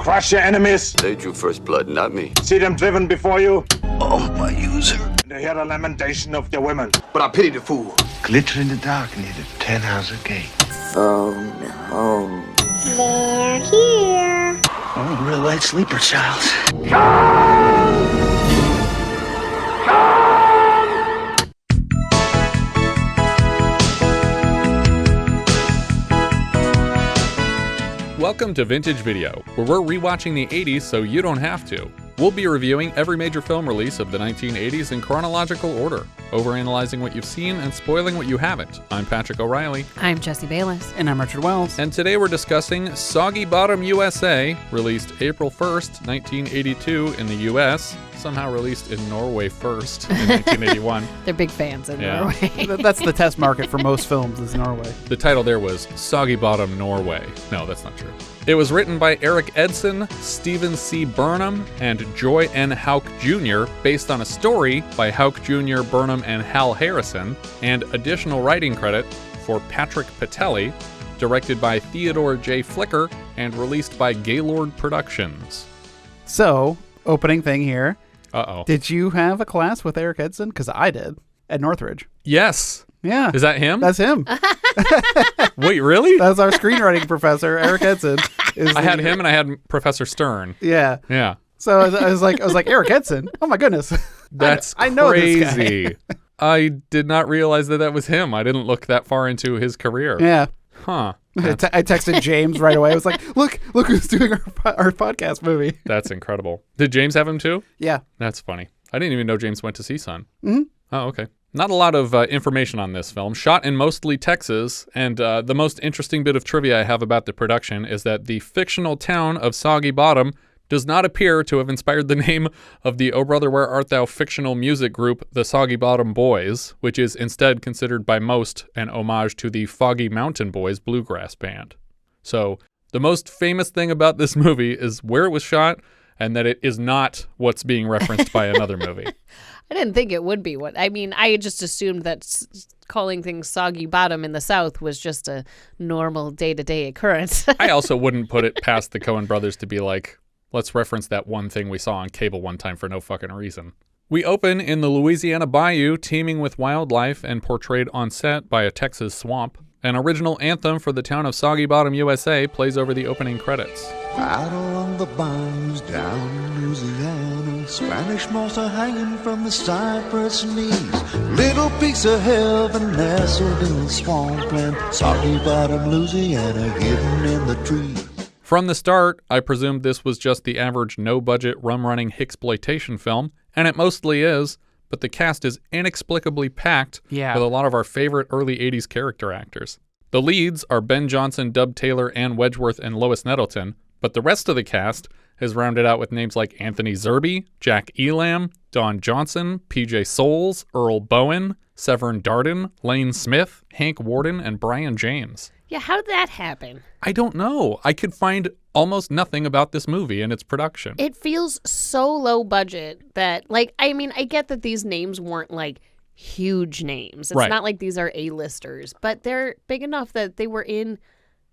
crush your enemies. They drew first blood, not me. See them driven before you. Oh, my user. And hear the lamentation of your women. But I pity the fool. Glitter in the dark near the 10-house gate. Phone home. They're here. Oh, real light sleeper, child. Welcome to Vintage Video, where we're rewatching the 80s so you don't have to. We'll be reviewing every major film release of the 1980s in chronological order, overanalyzing what you've seen and spoiling what you haven't. I'm Patrick O'Reilly. I'm Jesse Bayless. And I'm Richard Wells. And today we're discussing Soggy Bottom, U.S.A., released April 1st, 1982 in the U.S., somehow released in Norway first in 1981. They're big fans in Norway. That's the test market for most films is Norway. The title there was Soggy Bottom, Norway. No, that's not true. It was written by Eric Edson, Stephen C. Burnham, and Joy N. Houck Jr., based on a story by Houck Jr., Burnham, and Hal Harrison, and additional writing credit for Patrick Pittelli, directed by Theodore J. Flicker, and released by Gaylord Productions. So, opening thing here. Uh-oh. Did you have a class with Eric Edson? Because I did, at Northridge. Yes. Yeah. Is that him? That's him. Wait, really? That's our screenwriting professor, Eric Edson. I had him and I had Professor Stern. Yeah. Yeah. So I was like, Eric Edson? Oh my goodness. That's I know crazy. This guy. I did not realize that was him. I didn't look that far into his career. Yeah. Huh. I texted James right away. I was like, look who's doing our podcast movie. That's incredible. Did James have him too? Yeah. That's funny. I didn't even know James went to see Son. Mm-hmm. Oh, okay. Not a lot of information on this film. Shot in mostly Texas, and the most interesting bit of trivia I have about the production is that the fictional town of Soggy Bottom does not appear to have inspired the name of the Oh Brother Where Art Thou fictional music group, the Soggy Bottom Boys, which is instead considered by most an homage to the Foggy Mountain Boys bluegrass band. So the most famous thing about this movie is where it was shot and that it is not what's being referenced by another movie. I didn't think it would be what. I mean, I just assumed that calling things Soggy Bottom in the South was just a normal day-to-day occurrence. I also wouldn't put it past the Coen brothers to be like, let's reference that one thing we saw on cable one time for no fucking reason. We open in the Louisiana bayou, teeming with wildlife and portrayed on set by a Texas swamp. An original anthem for the town of Soggy Bottom, USA plays over the opening credits. Out along the bayous down in Louisiana, Spanish moss are hanging from the cypress knees. Little piece of heaven nestled in the swampland, Soggy Bottom, Louisiana, hidden in the trees. From the start, I presumed this was just the average no-budget rum-running hicksploitation film, and it mostly is, but the cast is inexplicably packed with a lot of our favorite early 80s character actors. The leads are Ben Johnson, Dub Taylor, Ann Wedgeworth, and Lois Nettleton, but the rest of the cast is rounded out with names like Anthony Zerbe, Jack Elam, Don Johnson, PJ Souls, Earl Boen, Severn Darden, Lane Smith, Hank Worden, and Brion James. Yeah, how did that happen? I don't know. I could find almost nothing about this movie and its production. It feels so low budget that, I get that these names weren't, huge names. It's not like these are A-listers, but they're big enough that they were in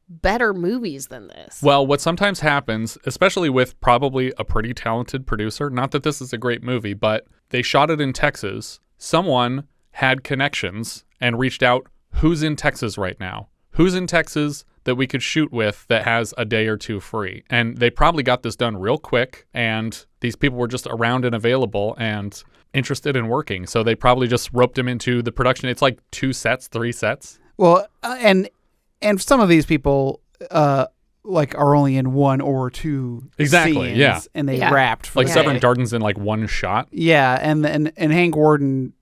better movies than this. Well, what sometimes happens, especially with probably a pretty talented producer, not that this is a great movie, but they shot it in Texas. Someone had connections and reached out, who's in Texas right now? Who's in Texas that we could shoot with that has a day or two free? And they probably got this done real quick, and these people were just around and available and interested in working. So they probably just roped him into the production. It's like 2 sets, 3 sets. Well, and some of these people are only in 1 or 2 exactly, scenes, yeah. and they wrapped for Severn Darden's in 1 shot. Yeah, and Hank Worden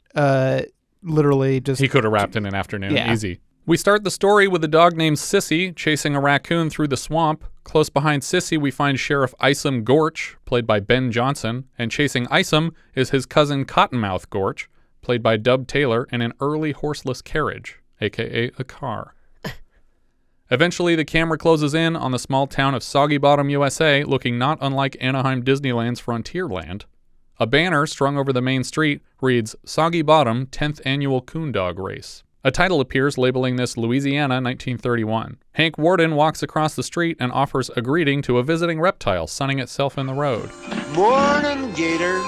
literally just... He could have wrapped in an afternoon, easy. We start the story with a dog named Sissy chasing a raccoon through the swamp. Close behind Sissy, we find Sheriff Isum Gorch, played by Ben Johnson, and chasing Isum is his cousin Cottonmouth Gorch, played by Dub Taylor, in an early horseless carriage, aka a car. Eventually, the camera closes in on the small town of Soggy Bottom, USA, looking not unlike Anaheim Disneyland's Frontierland. A banner strung over the main street reads, Soggy Bottom 10th Annual Coon Dog Race. A title appears labeling this Louisiana 1931. Hank Worden walks across the street and offers a greeting to a visiting reptile sunning itself in the road. Morning, Gator.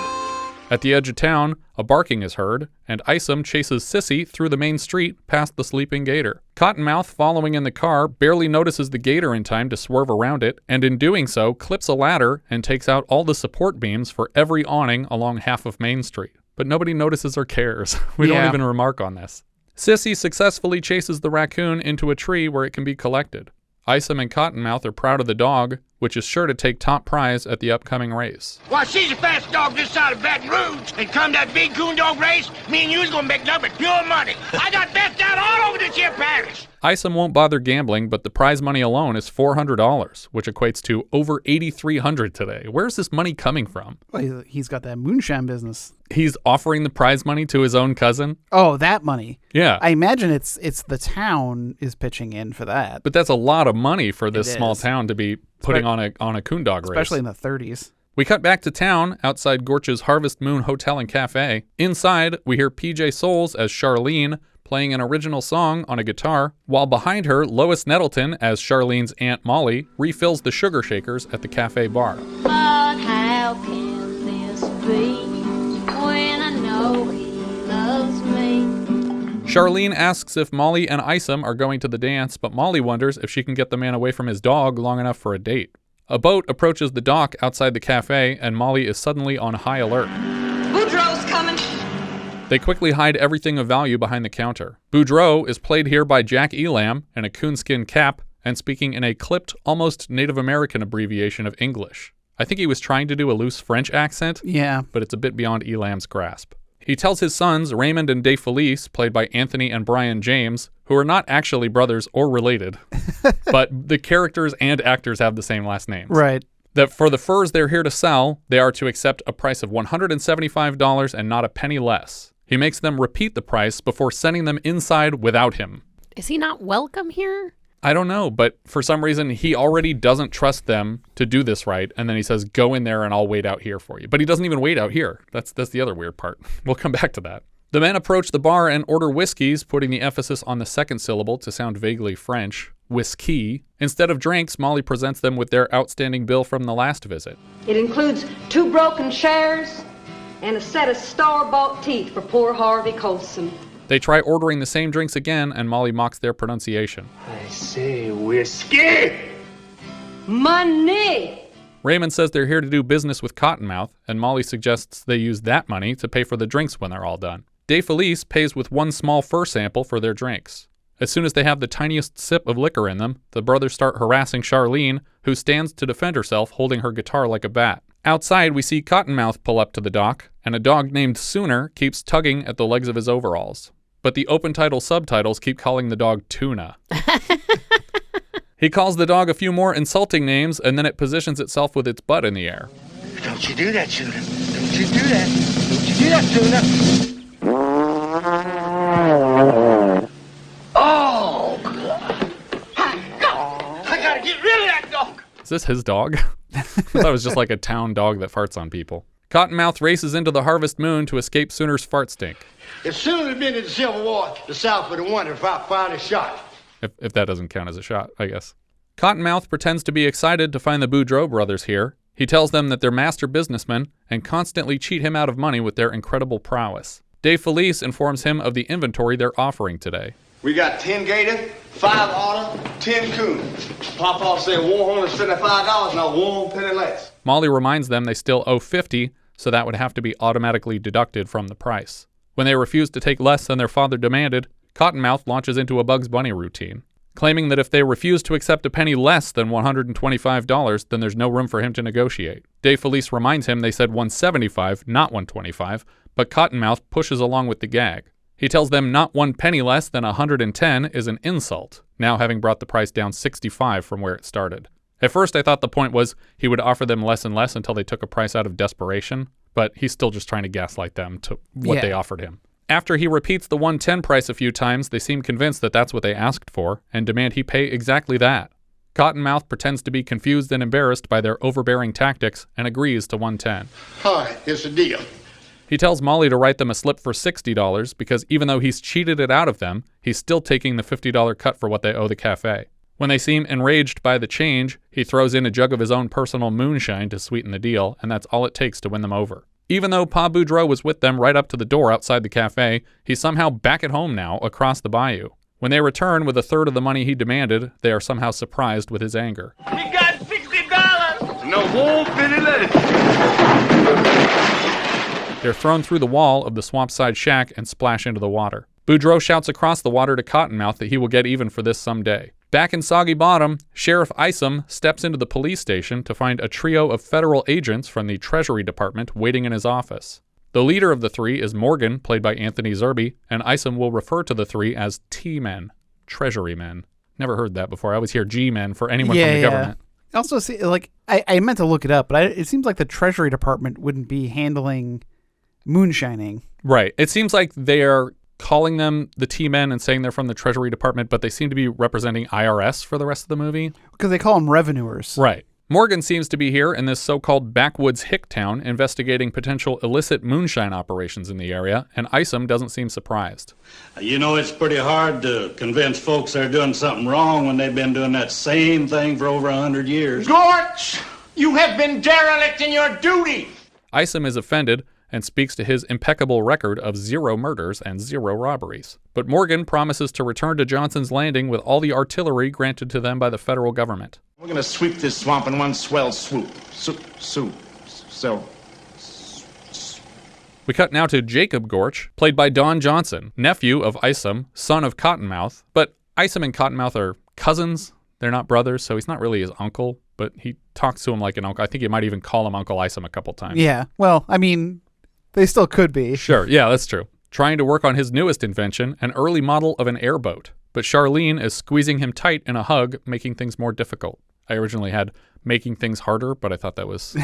At the edge of town, a barking is heard, and Isum chases Sissy through the main street past the sleeping gator. Cottonmouth, following in the car, barely notices the gator in time to swerve around it, and in doing so, clips a ladder and takes out all the support beams for every awning along half of Main Street. But nobody notices or cares. We don't even remark on this. Sissy successfully chases the raccoon into a tree where it can be collected. Isum and Cottonmouth are proud of the dog, which is sure to take top prize at the upcoming race. Why, she's the fastest dog this side of Baton Rouge. And come that big coon dog race, me and you's gonna make nothing but pure money. I got best out all over this here parish. Isum won't bother gambling, but the prize money alone is $400, which equates to over $8,300 today. Where's this money coming from? Well, he's got that moonshine business. He's offering the prize money to his own cousin? Oh, that money. Yeah. I imagine it's the town is pitching in for that. But that's a lot of money for this small town to be putting on a coon dog race. Especially in the 30s. We cut back to town outside Gorch's Harvest Moon Hotel and Cafe. Inside, we hear PJ Souls as Sharlene playing an original song on a guitar, while behind her, Lois Nettleton as Charlene's Aunt Molly refills the sugar shakers at the cafe bar. But how can this be when I know he loves me? Sharlene asks if Molly and Isum are going to the dance, but Molly wonders if she can get the man away from his dog long enough for a date. A boat approaches the dock outside the cafe, and Molly is suddenly on high alert. Boudreaux's coming. They quickly hide everything of value behind the counter. Boudreaux is played here by Jack Elam in a coonskin cap and speaking in a clipped, almost Native American abbreviation of English. I think he was trying to do a loose French accent, but it's a bit beyond Elam's grasp. He tells his sons, Raymond and Defalice, played by Anthony and Brion James, who are not actually brothers or related, but the characters and actors have the same last names. Right. That for the furs they're here to sell, they are to accept a price of $175 and not a penny less. He makes them repeat the price before sending them inside without him. Is he not welcome here? I don't know, but for some reason, he already doesn't trust them to do this right, and then he says, go in there and I'll wait out here for you. But he doesn't even wait out here. That's the other weird part. We'll come back to that. The men approach the bar and order whiskeys, putting the emphasis on the second syllable to sound vaguely French, whiskey. Instead of drinks, Molly presents them with their outstanding bill from the last visit. It includes 2 broken chairs and a set of store-bought teeth for poor Harvey Colson. They try ordering the same drinks again, and Molly mocks their pronunciation. I say whiskey. Money. Raymond says they're here to do business with Cottonmouth, and Molly suggests they use that money to pay for the drinks when they're all done. Defalice pays with 1 small fur sample for their drinks. As soon as they have the tiniest sip of liquor in them, the brothers start harassing Sharlene, who stands to defend herself holding her guitar like a bat. Outside, we see Cottonmouth pull up to the dock, and a dog named Sooner keeps tugging at the legs of his overalls. But the open title subtitles keep calling the dog Tuna. He calls the dog a few more insulting names, and then it positions itself with its butt in the air. Don't you do that, Tuna. Don't you do that. Don't you do that, Tuna. Oh, God. I gotta get rid of that dog. Is this his dog? I thought it was just like a town dog that farts on people. Cottonmouth races into the Harvest Moon to escape Sooner's fart stink. If Sooner had been in the Civil War, the South would have won if I fired a shot. If that doesn't count as a shot, I guess. Cottonmouth pretends to be excited to find the Boudreaux brothers here. He tells them that they're master businessmen and constantly cheat him out of money with their incredible prowess. Defalice informs him of the inventory they're offering today. We got 10 gator, 5 otter, 10 coon. Papa said $175, not 1 penny less. Molly reminds them they still owe $50, so that would have to be automatically deducted from the price. When they refuse to take less than their father demanded, Cottonmouth launches into a Bugs Bunny routine, claiming that if they refuse to accept a penny less than $125, then there's no room for him to negotiate. Defalice reminds him they said $175, not $125, but Cottonmouth pushes along with the gag. He tells them not 1 penny less than $110 is an insult, now having brought the price down $65 from where it started. At first I thought the point was he would offer them less and less until they took a price out of desperation, but he's still just trying to gaslight them to what they offered him. After he repeats the 110 price a few times, they seem convinced that that's what they asked for and demand he pay exactly that. Cottonmouth pretends to be confused and embarrassed by their overbearing tactics and agrees to 110. All right, here's the deal. He tells Molly to write them a slip for $60 because even though he's cheated it out of them, he's still taking the $50 cut for what they owe the cafe. When they seem enraged by the change, he throws in a jug of his own personal moonshine to sweeten the deal, and that's all it takes to win them over. Even though Pa Boudreaux was with them right up to the door outside the cafe, he's somehow back at home now across the bayou. When they return with a third of the money he demanded, they are somehow surprised with his anger. We got $60! No more penny less. They're thrown through the wall of the swampside shack and splash into the water. Boudreaux shouts across the water to Cottonmouth that he will get even for this someday. Back in Soggy Bottom, Sheriff Isum steps into the police station to find a trio of federal agents from the Treasury Department waiting in his office. The leader of the three is Morgan, played by Anthony Zerbe, and Isum will refer to the three as T-men, Treasury men. Never heard that before. I always hear G-men for anyone from the government. Also, see, like I meant to look it up, but it seems like the Treasury Department wouldn't be handling moonshining. Right. It seems like they're calling them the T-men and saying they're from the Treasury Department, but they seem to be representing IRS for the rest of the movie. Because they call them revenuers. Right. Morgan seems to be here in this so-called backwoods hick town investigating potential illicit moonshine operations in the area, and Isum doesn't seem surprised. You know, it's pretty hard to convince folks they're doing something wrong when they've been doing that same thing for over 100 years. Gorch, you have been derelict in your duty! Isum is offended and speaks to his impeccable record of 0 murders and 0 robberies. But Morgan promises to return to Johnson's Landing with all the artillery granted to them by the federal government. We're gonna sweep this swamp in one swell swoop. We cut now to Jacob Gorch, played by Don Johnson, nephew of Isum, son of Cottonmouth. But Isum and Cottonmouth are cousins. They're not brothers, so he's not really his uncle, but he talks to him like an uncle. I think he might even call him Uncle Isum a couple times. Yeah, well, I mean, they still could be. Sure, yeah, that's true. Trying to work on his newest invention, an early model of an airboat. But Sharlene is squeezing him tight in a hug, making things more difficult. I originally had making things harder, but I thought that was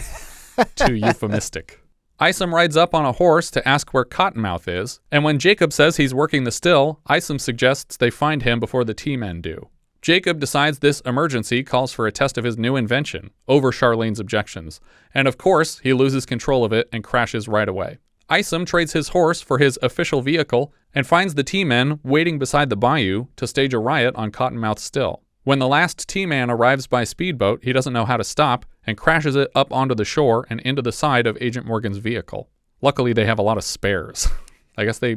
too euphemistic. Isum rides up on a horse to ask where Cottonmouth is, and when Jacob says he's working the still, Isum suggests they find him before the T-men do. Jacob decides this emergency calls for a test of his new invention, over Sharlene's objections, and of course, he loses control of it and crashes right away. Isum trades his horse for his official vehicle and finds the T-men waiting beside the bayou to stage a riot on Cottonmouth's still. When the last T-man arrives by speedboat, he doesn't know how to stop and crashes it up onto the shore and into the side of Agent Morgan's vehicle. Luckily, they have a lot of spares. I guess they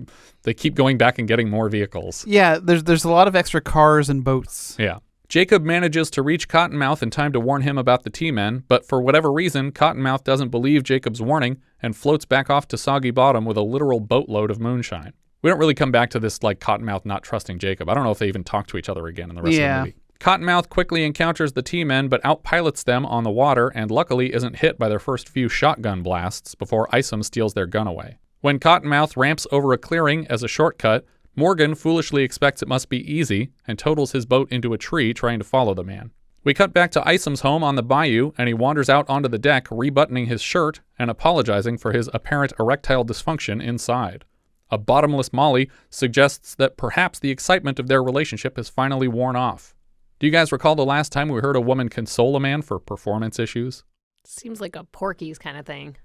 keep going back and getting more vehicles. Yeah, there's a lot of extra cars and boats. Yeah. Jacob manages to reach Cottonmouth in time to warn him about the T-men, but for whatever reason, Cottonmouth doesn't believe Jacob's warning and floats back off to Soggy Bottom with a literal boatload of moonshine. We don't really come back to this like Cottonmouth not trusting Jacob. I don't know if they even talk to each other again in the rest of the movie. Cottonmouth quickly encounters the T-men but outpilots them on the water and luckily isn't hit by their first few shotgun blasts before Isum steals their gun away. When Cottonmouth ramps over a clearing as a shortcut, Morgan foolishly expects it must be easy and totals his boat into a tree trying to follow the man. We cut back to Isum's home on the bayou and he wanders out onto the deck rebuttoning his shirt and apologizing for his apparent erectile dysfunction inside. A bottomless Molly suggests that perhaps the excitement of their relationship has finally worn off. Do you guys recall the last time we heard a woman console a man for performance issues? Seems like a Porky's kind of thing.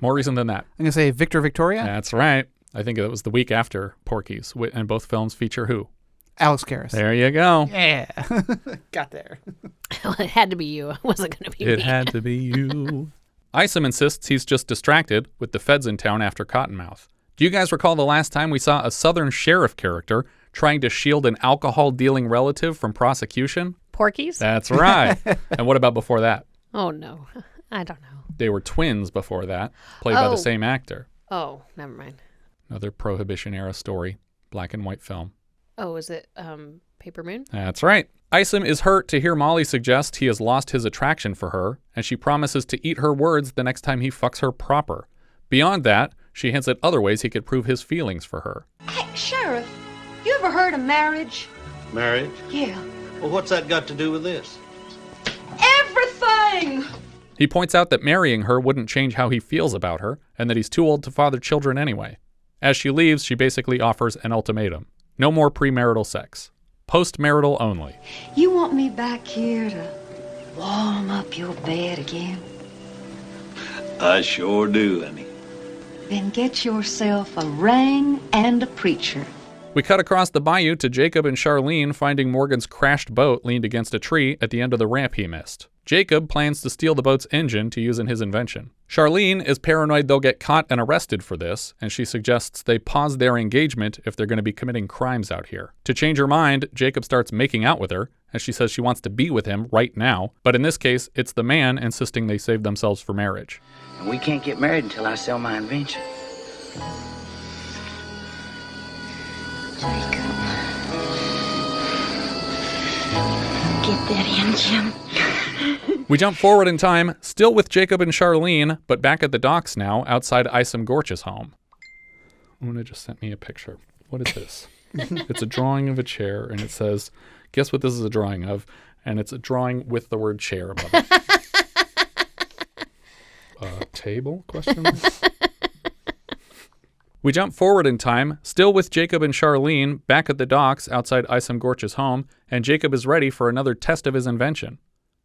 More reason than that. I'm going to say Victor Victoria? That's right. I think it was the week after Porky's, and both films feature who? Alex Karras. There you go. Yeah. Got there. Well, it had to be you. It wasn't going to be me. It had to be you. Isum insists he's just distracted with the feds in town after Cottonmouth. Do you guys recall the last time we saw a Southern sheriff character trying to shield an alcohol-dealing relative from prosecution? Porky's? That's right. And what about before that? Oh, no. I don't know. They were twins before that, played by the same actor. Oh, never mind. Another Prohibition-era story, black and white film. Oh, is it Paper Moon? That's right. Isum is hurt to hear Molly suggest he has lost his attraction for her, and she promises to eat her words the next time he fucks her proper. Beyond that, she hints at other ways he could prove his feelings for her. Hey, Sheriff, you ever heard of marriage? Marriage? Yeah. Well, what's that got to do with this? Everything! He points out that marrying her wouldn't change how he feels about her, and that he's too old to father children anyway. As she leaves, she basically offers an ultimatum. No more premarital sex. Postmarital only. You want me back here to warm up your bed again? I sure do, honey. Then get yourself a ring and a preacher. We cut across the bayou to Jacob and Sharlene finding Morgan's crashed boat leaned against a tree at the end of the ramp he missed. Jacob plans to steal the boat's engine to use in his invention. Sharlene is paranoid they'll get caught and arrested for this, and she suggests they pause their engagement if they're going to be committing crimes out here. To change her mind, Jacob starts making out with her, as she says she wants to be with him right now, but in this case, it's the man insisting they save themselves for marriage. And we can't get married until I sell my invention. Jacob. Get that engine. We jump forward in time, still with Jacob and Sharlene, but back at the docks now, outside Isum Gorch's home. Una just sent me a picture. What is this? It's a drawing of a chair, and it says, guess what this is a drawing of? And it's a drawing with the word chair above it. Table? Question mark? We jump forward in time, still with Jacob and Sharlene, back at the docks outside Isum Gorch's home, and Jacob is ready for another test of his invention.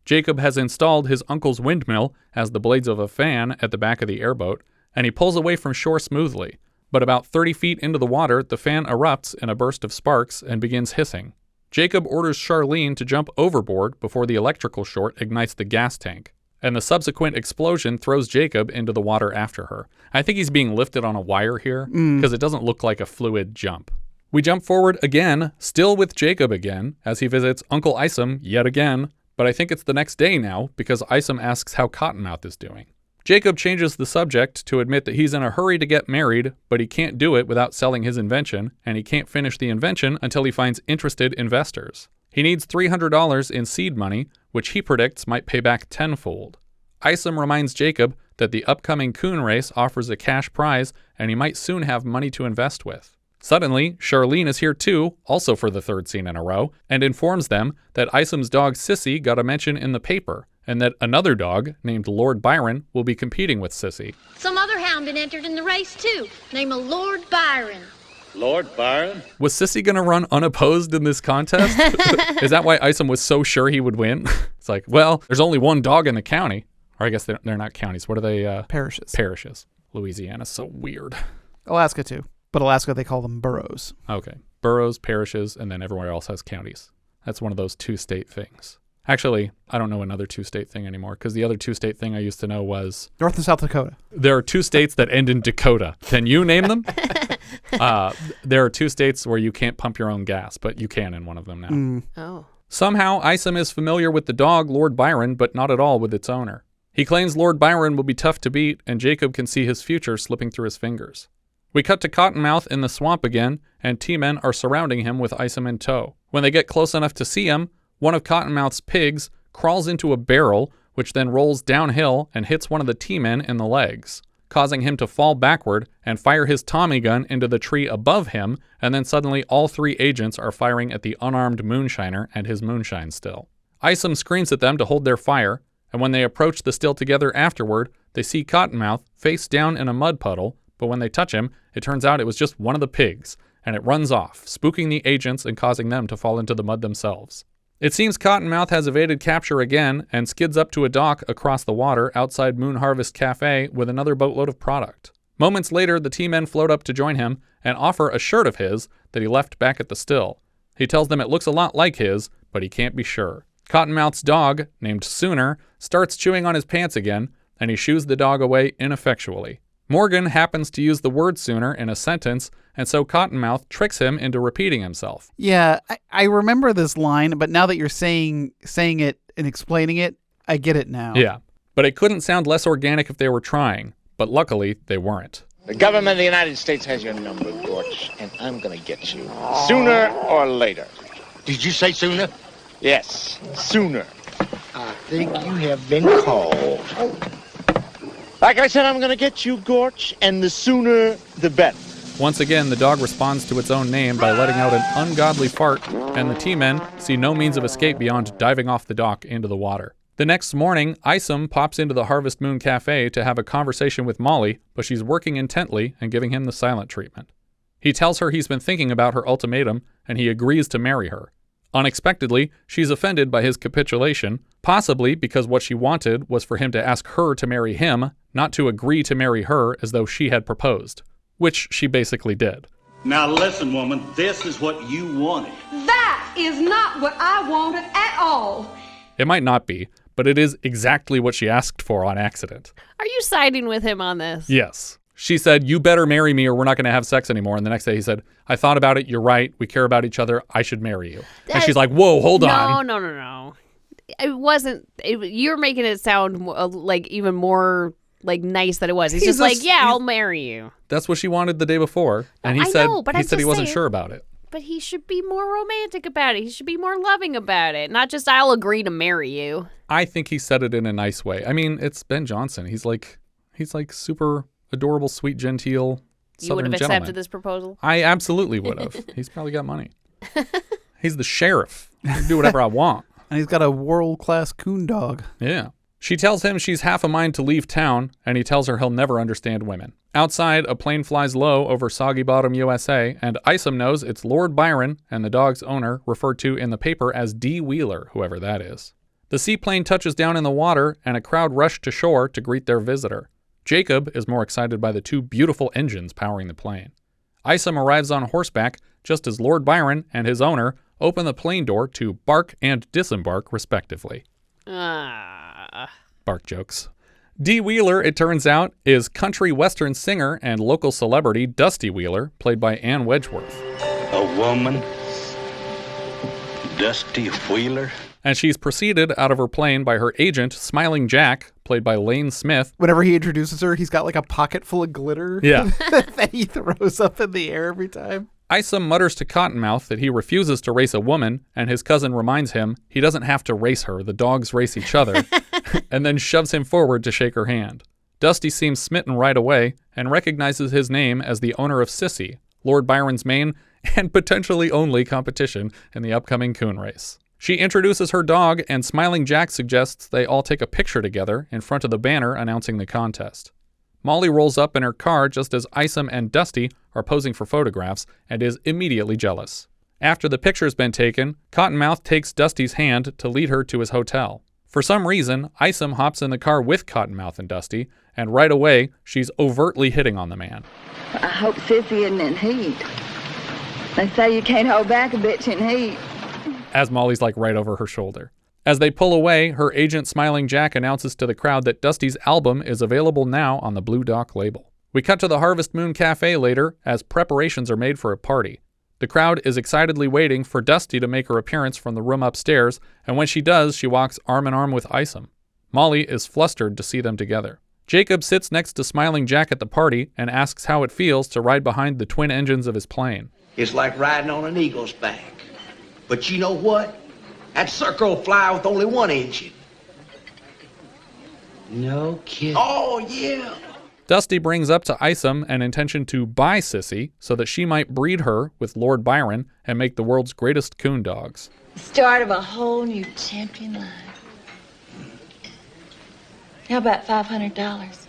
Jacob has installed his uncle's windmill as the blades of a fan at the back of the airboat, and he pulls away from shore smoothly. But about 30 feet into the water, the fan erupts in a burst of sparks and begins hissing. Jacob orders Sharlene to jump overboard before the electrical short ignites the gas tank, and the subsequent explosion throws Jacob into the water after her. I think he's being lifted on a wire here, because it doesn't look like a fluid jump. We jump forward again, still with Jacob again, as he visits Uncle Isum yet again, but I think it's the next day now, because Isum asks how Cottonmouth is doing. Jacob changes the subject to admit that he's in a hurry to get married, but he can't do it without selling his invention, and he can't finish the invention until he finds interested investors. He needs $300 in seed money, which he predicts might pay back tenfold. Isum reminds Jacob that the upcoming coon race offers a cash prize, and he might soon have money to invest with. Suddenly, Sharlene is here too, also for the third scene in a row, and informs them that Isum's dog Sissy got a mention in the paper, and that another dog, named Lord Byron, will be competing with Sissy. Some other hound been entered in the race, too, named Lord Byron. Lord Byron? Was Sissy going to run unopposed in this contest? Is that why Isum was so sure he would win? It's like, well, there's only one dog in the county. Or I guess they're not counties. What are they? Parishes. Parishes. Louisiana's so weird. Alaska, too. But Alaska, they call them boroughs. Okay. Boroughs, parishes, and then everywhere else has counties. That's one of those two-state things. Actually, I don't know another two-state thing anymore, because the other two-state thing I used to know was... North and South Dakota. There are two states that end in Dakota. Can you name them? There are two states where you can't pump your own gas, but you can in one of them now. Oh. Somehow, Isum is familiar with the dog, Lord Byron, but not at all with its owner. He claims Lord Byron will be tough to beat, and Jacob can see his future slipping through his fingers. We cut to Cottonmouth in the swamp again, and T-men are surrounding him with Isum in tow. When they get close enough to see him, one of Cottonmouth's pigs crawls into a barrel, which then rolls downhill and hits one of the T-men in the legs, causing him to fall backward and fire his Tommy gun into the tree above him, and then suddenly all three agents are firing at the unarmed moonshiner and his moonshine still. Isum screams at them to hold their fire, and when they approach the still together afterward, they see Cottonmouth face down in a mud puddle, but when they touch him, it turns out it was just one of the pigs, and it runs off, spooking the agents and causing them to fall into the mud themselves. It seems Cottonmouth has evaded capture again and skids up to a dock across the water outside Moon Harvest Cafe with another boatload of product. Moments later, the T-men float up to join him and offer a shirt of his that he left back at the still. He tells them it looks a lot like his, but he can't be sure. Cottonmouth's dog, named Sooner, starts chewing on his pants again, and he shoos the dog away ineffectually. Morgan happens to use the word sooner in a sentence, and so Cottonmouth tricks him into repeating himself. Yeah, I remember this line, but now that you're saying it and explaining it, I get it now. Yeah, but it couldn't sound less organic if they were trying, but luckily they weren't. The government of the United States has your number, Gorch, and I'm gonna get you. Sooner or later. Did you say sooner? Yes, sooner. I think you have been called. Like I said, I'm gonna get you, Gorch, and the sooner, the better. Once again, the dog responds to its own name by letting out an ungodly fart, and the T-men see no means of escape beyond diving off the dock into the water. The next morning, Isum pops into the Harvest Moon Cafe to have a conversation with Molly, but she's working intently and giving him the silent treatment. He tells her he's been thinking about her ultimatum, and he agrees to marry her. Unexpectedly, she's offended by his capitulation, Possibly because what she wanted was for him to ask her to marry him, not to agree to marry her as though she had proposed, which she basically did. Now listen, woman, this is what you wanted. That is not what I wanted at all. It might not be, but it is exactly what she asked for on accident. Are you siding with him on this? Yes. She said, you better marry me or we're not going to have sex anymore. And the next day he said, I thought about it. You're right. We care about each other. I should marry you. And she's like, whoa, hold on. No. It wasn't. You're making it sound like even more like nice than it was. He's just like, I'll marry you. That's what she wanted the day before. And he said he wasn't sure about it. But he should be more romantic about it. He should be more loving about it. Not just, I'll agree to marry you. I think he said it in a nice way. I mean, it's Ben Johnson. He's like super adorable, sweet, genteel Southern You would have gentleman. accepted this proposal? I absolutely would have. He's probably got money. He's the sheriff. I can do whatever I want. And he's got a world-class coon dog. Yeah. She tells him she's half a mind to leave town, and he tells her he'll never understand women. Outside, a plane flies low over Soggy Bottom, U.S.A., and Isum knows it's Lord Byron and the dog's owner, referred to in the paper as D. Wheeler, whoever that is. The seaplane touches down in the water, and a crowd rush to shore to greet their visitor. Jacob is more excited by the two beautiful engines powering the plane. Isum arrives on horseback just as Lord Byron and his owner open the plane door to bark and disembark, respectively. Bark jokes. D. Wheeler, it turns out, is country western singer and local celebrity Dusty Wheeler, played by Ann Wedgeworth. A woman? Dusty Wheeler? And she's preceded out of her plane by her agent, Smiling Jack, played by Lane Smith. Whenever he introduces her, he's got like a pocket full of glitter that he throws up in the air every time. Isum mutters to Cottonmouth that he refuses to race a woman, and his cousin reminds him he doesn't have to race her, the dogs race each other, and then shoves him forward to shake her hand. Dusty seems smitten right away and recognizes his name as the owner of Sissy, Lord Byron's main and potentially only competition in the upcoming coon race. She introduces her dog, and Smiling Jack suggests they all take a picture together in front of the banner announcing the contest. Molly rolls up in her car just as Isum and Dusty are posing for photographs and is immediately jealous. After the picture's been taken, Cottonmouth takes Dusty's hand to lead her to his hotel. For some reason, Isum hops in the car with Cottonmouth and Dusty, and right away, she's overtly hitting on the man. I hope Sissy isn't in heat. They say you can't hold back a bitch in heat. As Molly's like right over her shoulder. As they pull away, her agent Smiling Jack announces to the crowd that Dusty's album is available now on the Blue Dock label. We cut to the Harvest Moon Cafe later as preparations are made for a party. The crowd is excitedly waiting for Dusty to make her appearance from the room upstairs, and when she does, she walks arm in arm with Isum. Molly is flustered to see them together. Jacob sits next to Smiling Jack at the party and asks how it feels to ride behind the twin engines of his plane. It's like riding on an eagle's back. But you know what? That sucker will fly with only one engine. No kidding. Oh, yeah. Dusty brings up to Isum an intention to buy Sissy so that she might breed her with Lord Byron and make the world's greatest coon dogs. Start of a whole new champion line. How about $500?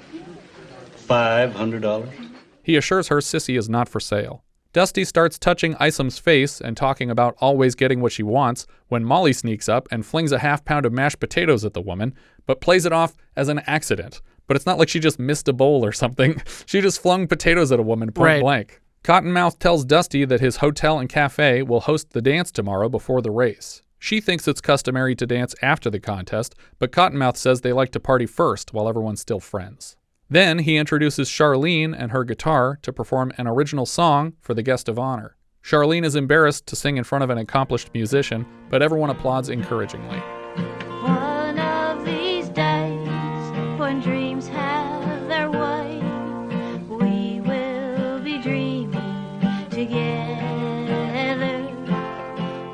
$500? He assures her Sissy is not for sale. Dusty starts touching Isum's face and talking about always getting what she wants when Molly sneaks up and flings a half-pound of mashed potatoes at the woman, but plays it off as an accident. But it's not like she just missed a bowl or something. She just flung potatoes at a woman point blank. Cottonmouth tells Dusty that his hotel and cafe will host the dance tomorrow before the race. She thinks it's customary to dance after the contest, but Cottonmouth says they like to party first while everyone's still friends. Then he introduces Sharlene and her guitar to perform an original song for the guest of honor. Sharlene is embarrassed to sing in front of an accomplished musician, but everyone applauds encouragingly. One of these days, when dreams have their way, we will be dreaming together.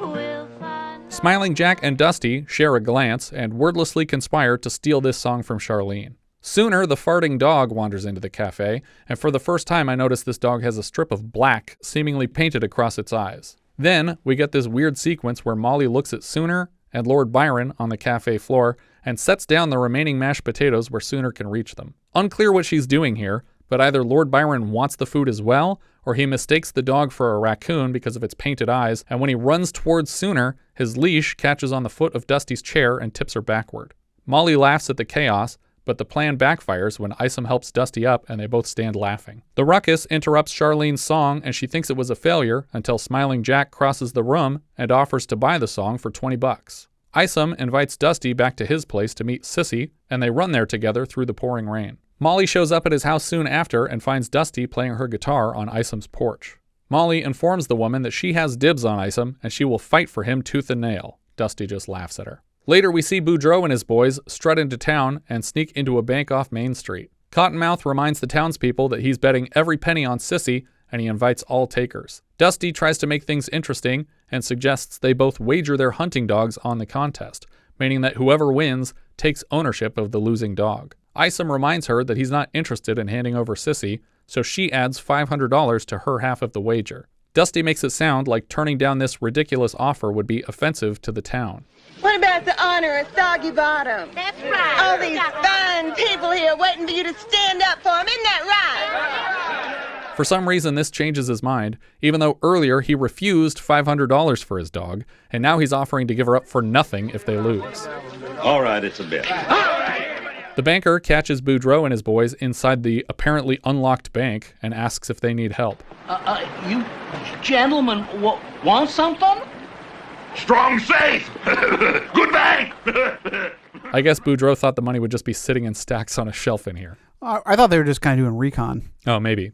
We'll find... Smiling Jack and Dusty share a glance and wordlessly conspire to steal this song from Sharlene. Sooner, the farting dog wanders into the cafe, and for the first time I notice this dog has a strip of black seemingly painted across its eyes. Then, we get this weird sequence where Molly looks at Sooner and Lord Byron on the cafe floor and sets down the remaining mashed potatoes where Sooner can reach them. Unclear what she's doing here, but either Lord Byron wants the food as well, or he mistakes the dog for a raccoon because of its painted eyes, and when he runs towards Sooner, his leash catches on the foot of Dusty's chair and tips her backward. Molly laughs at the chaos, but the plan backfires when Isum helps Dusty up and they both stand laughing. The ruckus interrupts Sharlene's song and she thinks it was a failure until Smiling Jack crosses the room and offers to buy the song for $20. Isum invites Dusty back to his place to meet Sissy, and they run there together through the pouring rain. Molly shows up at his house soon after and finds Dusty playing her guitar on Isum's porch. Molly informs the woman that she has dibs on Isum and she will fight for him tooth and nail. Dusty just laughs at her. Later, we see Boudreaux and his boys strut into town and sneak into a bank off Main Street. Cottonmouth reminds the townspeople that he's betting every penny on Sissy, and he invites all takers. Dusty tries to make things interesting and suggests they both wager their hunting dogs on the contest, meaning that whoever wins takes ownership of the losing dog. Isum reminds her that he's not interested in handing over Sissy, so she adds $500 to her half of the wager. Dusty makes it sound like turning down this ridiculous offer would be offensive to the town. What about the honor of Soggy Bottom? That's right. All these fine people here waiting for you to stand up for them. Isn't that right? For some reason, this changes his mind, even though earlier he refused $500 for his dog, and now he's offering to give her up for nothing if they lose. All right, it's a bet. The banker catches Boudreaux and his boys inside the apparently unlocked bank and asks if they need help. You gentlemen want something? Strong safe! Good bank! I guess Boudreaux thought the money would just be sitting in stacks on a shelf in here. I thought they were just kind of doing recon. Oh, maybe.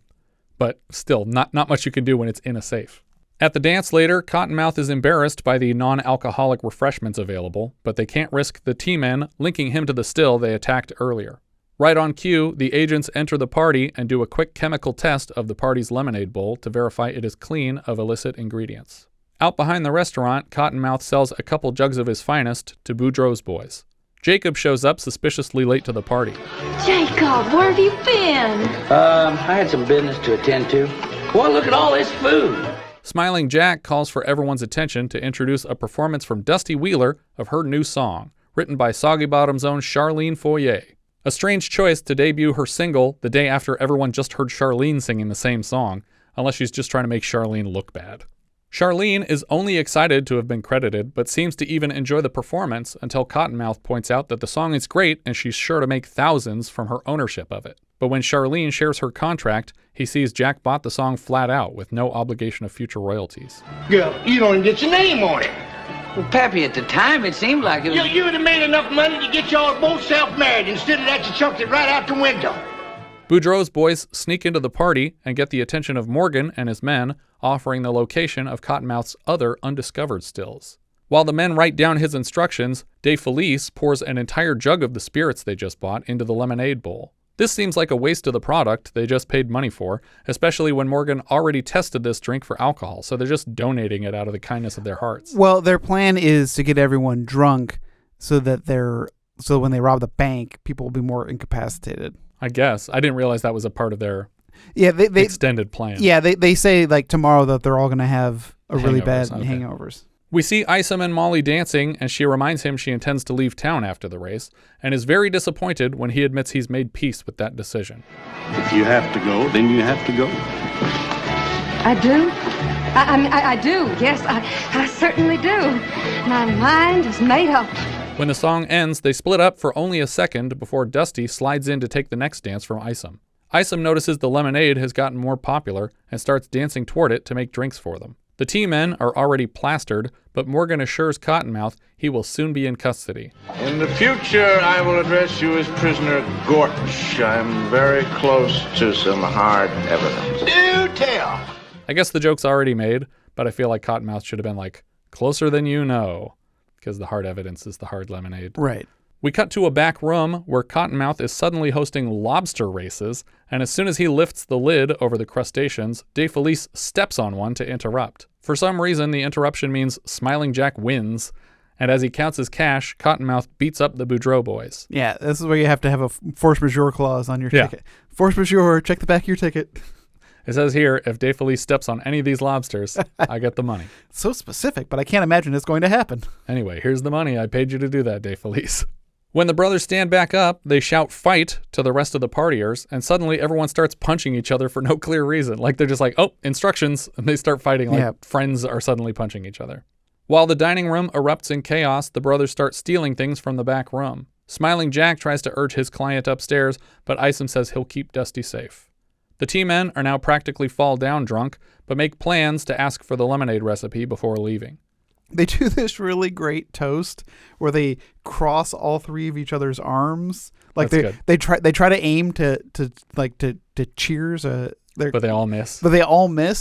But still, not much you can do when it's in a safe. At the dance later, Cottonmouth is embarrassed by the non-alcoholic refreshments available, but they can't risk the T-men linking him to the still they attacked earlier. Right on cue, the agents enter the party and do a quick chemical test of the party's lemonade bowl to verify it is clean of illicit ingredients. Out behind the restaurant, Cottonmouth sells a couple jugs of his finest to Boudreaux's boys. Jacob shows up suspiciously late to the party. Jacob, where have you been? I had some business to attend to. Well, look at all this food. Smiling Jack calls for everyone's attention to introduce a performance from Dusty Wheeler of her new song, written by Soggy Bottom's own Sharlene Foyer. A strange choice to debut her single the day after everyone just heard Sharlene singing the same song, unless she's just trying to make Sharlene look bad. Sharlene is only excited to have been credited, but seems to even enjoy the performance until Cottonmouth points out that the song is great and she's sure to make thousands from her ownership of it. But when Sharlene shares her contract, he sees Jack bought the song flat out with no obligation of future royalties. Girl, you don't even get your name on it. Well, Pappy, at the time it seemed like it was... You would have made enough money to get y'all both self-married. Instead of that, you chucked it right out the window. Boudreaux's boys sneak into the party and get the attention of Morgan and his men, offering the location of Cottonmouth's other undiscovered stills. While the men write down his instructions, Defalice pours an entire jug of the spirits they just bought into the lemonade bowl. This seems like a waste of the product they just paid money for, especially when Morgan already tested this drink for alcohol, so they're just donating it out of the kindness of their hearts. Well, their plan is to get everyone drunk so when they rob the bank, people will be more incapacitated. I guess. I didn't realize that was a part of their they extended plan. Yeah, they say like tomorrow that they're all going to have really bad okay. hangovers. We see Isum and Molly dancing, and she reminds him she intends to leave town after the race, and is very disappointed when he admits he's made peace with that decision. If you have to go, then you have to go. I do. I do. Yes, I certainly do. My mind is made up. When the song ends, they split up for only a second before Dusty slides in to take the next dance from Isum. Isum notices the lemonade has gotten more popular and starts dancing toward it to make drinks for them. The T-men are already plastered, but Morgan assures Cottonmouth he will soon be in custody. In the future, I will address you as prisoner Gorch. I'm very close to some hard evidence. Do tell. I guess the joke's already made, but I feel like Cottonmouth should have been like, closer than you know, because the hard evidence is the hard lemonade. Right. We cut to a back room where Cottonmouth is suddenly hosting lobster races, and as soon as he lifts the lid over the crustaceans, Defalice steps on one to interrupt. For some reason, the interruption means Smiling Jack wins, and as he counts his cash, Cottonmouth beats up the Boudreaux boys. Yeah, this is where you have to have a force majeure clause on your ticket. Force majeure, check the back of your ticket. It says here, if Defalice steps on any of these lobsters, I get the money. So specific, but I can't imagine it's going to happen. Anyway, here's the money. I paid you to do that, Defalice. When the brothers stand back up, they shout fight to the rest of the partiers, and suddenly everyone starts punching each other for no clear reason. Like they're just like, oh, instructions, and they start fighting like friends are suddenly punching each other. While the dining room erupts in chaos, the brothers start stealing things from the back room. Smiling Jack tries to urge his client upstairs, but Isum says he'll keep Dusty safe. The tea men are now practically fall down drunk, but make plans to ask for the lemonade recipe before leaving. They do this really great toast where they cross all three of each other's arms. Like they try to aim to cheers. But they all miss.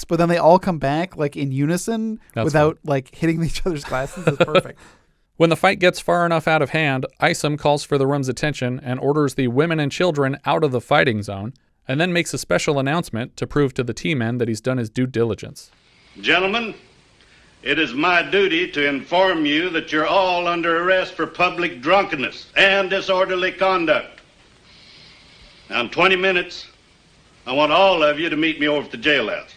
But then they all come back like in unison without like hitting each other's glasses. It's perfect. When the fight gets far enough out of hand, Isum calls for the room's attention and orders the women and children out of the fighting zone, and then makes a special announcement to prove to the tea men that he's done his due diligence. Gentlemen, it is my duty to inform you that you're all under arrest for public drunkenness and disorderly conduct. Now, in 20 minutes, I want all of you to meet me over at the jailhouse.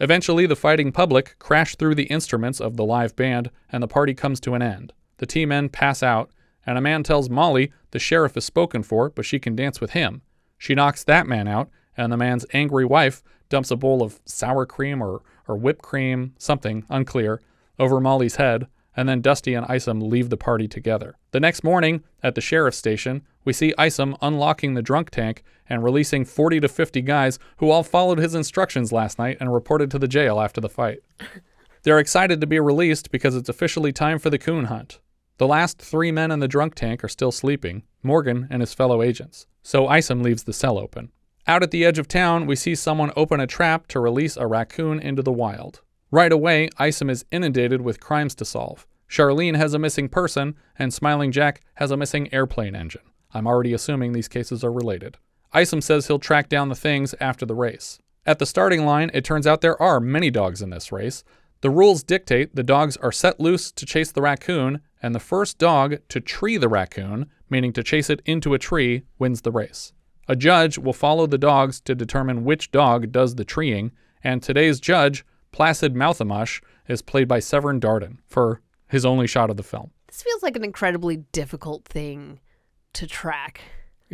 Eventually, the fighting public crash through the instruments of the live band, and the party comes to an end. The tea men pass out, and a man tells Molly the sheriff is spoken for, but she can dance with him. She knocks that man out, and the man's angry wife dumps a bowl of sour cream or whipped cream, something, unclear, over Molly's head, and then Dusty and Isum leave the party together. The next morning, at the sheriff's station, we see Isum unlocking the drunk tank and releasing 40 to 50 guys who all followed his instructions last night and reported to the jail after the fight. They're excited to be released because it's officially time for the coon hunt. The last 3 men in the drunk tank are still sleeping, Morgan and his fellow agents, so Isum leaves the cell open. Out at the edge of town, we see someone open a trap to release a raccoon into the wild. Right away, Isum is inundated with crimes to solve. Sharlene has a missing person, and Smiling Jack has a missing airplane engine. I'm already assuming these cases are related. Isum says he'll track down the things after the race. At the starting line, it turns out there are many dogs in this race. The rules dictate the dogs are set loose to chase the raccoon, and the first dog to tree the raccoon, meaning to chase it into a tree, wins the race. A judge will follow the dogs to determine which dog does the treeing, and today's judge, Placid Mouthamush, is played by Severn Darden for his only shot of the film. This feels like an incredibly difficult thing to track.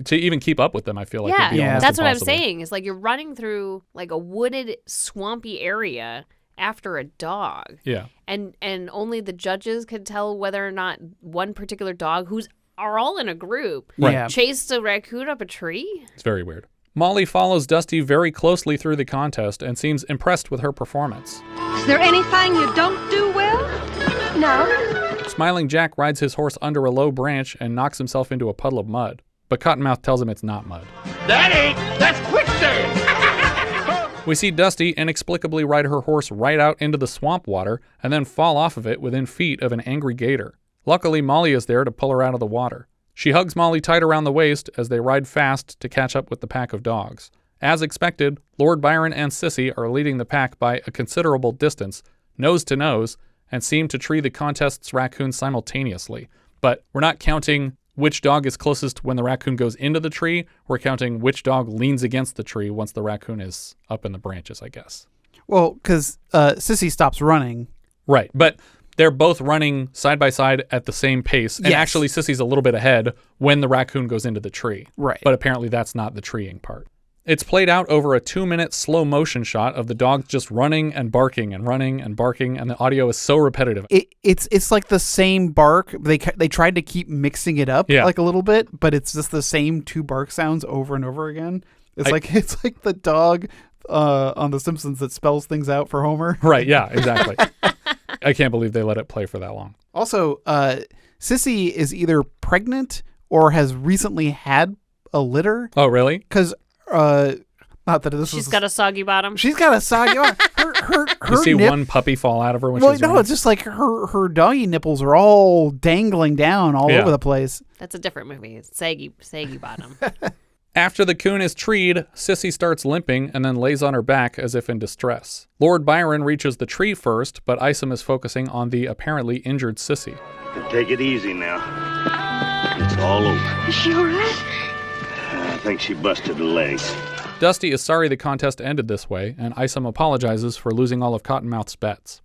To even keep up with them, I feel like would be almost that's impossible. what I'm saying. Is like you're running through like a wooded, swampy area after a dog. Yeah. And right. The judges could tell whether or not one particular dog, are all in a group, chased a raccoon up a tree. It's very weird. Molly follows Dusty very closely through the contest and seems impressed with her performance. Is there anything you don't do well? No. Smiling Jack rides his horse under a low branch and knocks himself into a puddle of mud, but Cottonmouth tells him it's not mud. That's quicksand! We see Dusty inexplicably ride her horse right out into the swamp water and then fall off of it within feet of an angry gator. Luckily, Molly is there to pull her out of the water. She hugs Molly tight around the waist as they ride fast to catch up with the pack of dogs. As expected, Lord Byron and Sissy are leading the pack by a considerable distance, nose to nose, and seem to tree the contest's raccoon simultaneously. But we're not counting which dog is closest when the raccoon goes into the tree. We're counting which dog leans against the tree once the raccoon is up in the branches, I guess. Well, because Sissy stops running. Right, but they're both running side by side at the same pace. And actually, Sissy's a little bit ahead when the raccoon goes into the tree. Right. But apparently that's not the treeing part. It's played out over a 2-minute slow motion shot of the dogs just running and barking and running and barking, and the audio is so repetitive. It's like the same bark. They tried to keep mixing it up like a little bit, but it's just the same 2 bark sounds over and over again. It's like the dog on The Simpsons that spells things out for Homer. Right, yeah, exactly. I can't believe they let it play for that long. Also, Sissy is either pregnant or has recently had a litter. Oh, really? Because not that this She's got a soggy bottom. She's got a soggy bottom. Her you see one puppy fall out of her when she's running? It's just like her doggy nipples are all dangling down all over the place. That's a different movie. It's saggy bottom. After the coon is treed, Sissy starts limping and then lays on her back as if in distress. Lord Byron reaches the tree first, but Isum is focusing on the apparently injured Sissy. Take it easy now. It's all over. Is she all right? I think she busted a leg. Dusty is sorry the contest ended this way, and Isum apologizes for losing all of Cottonmouth's bets.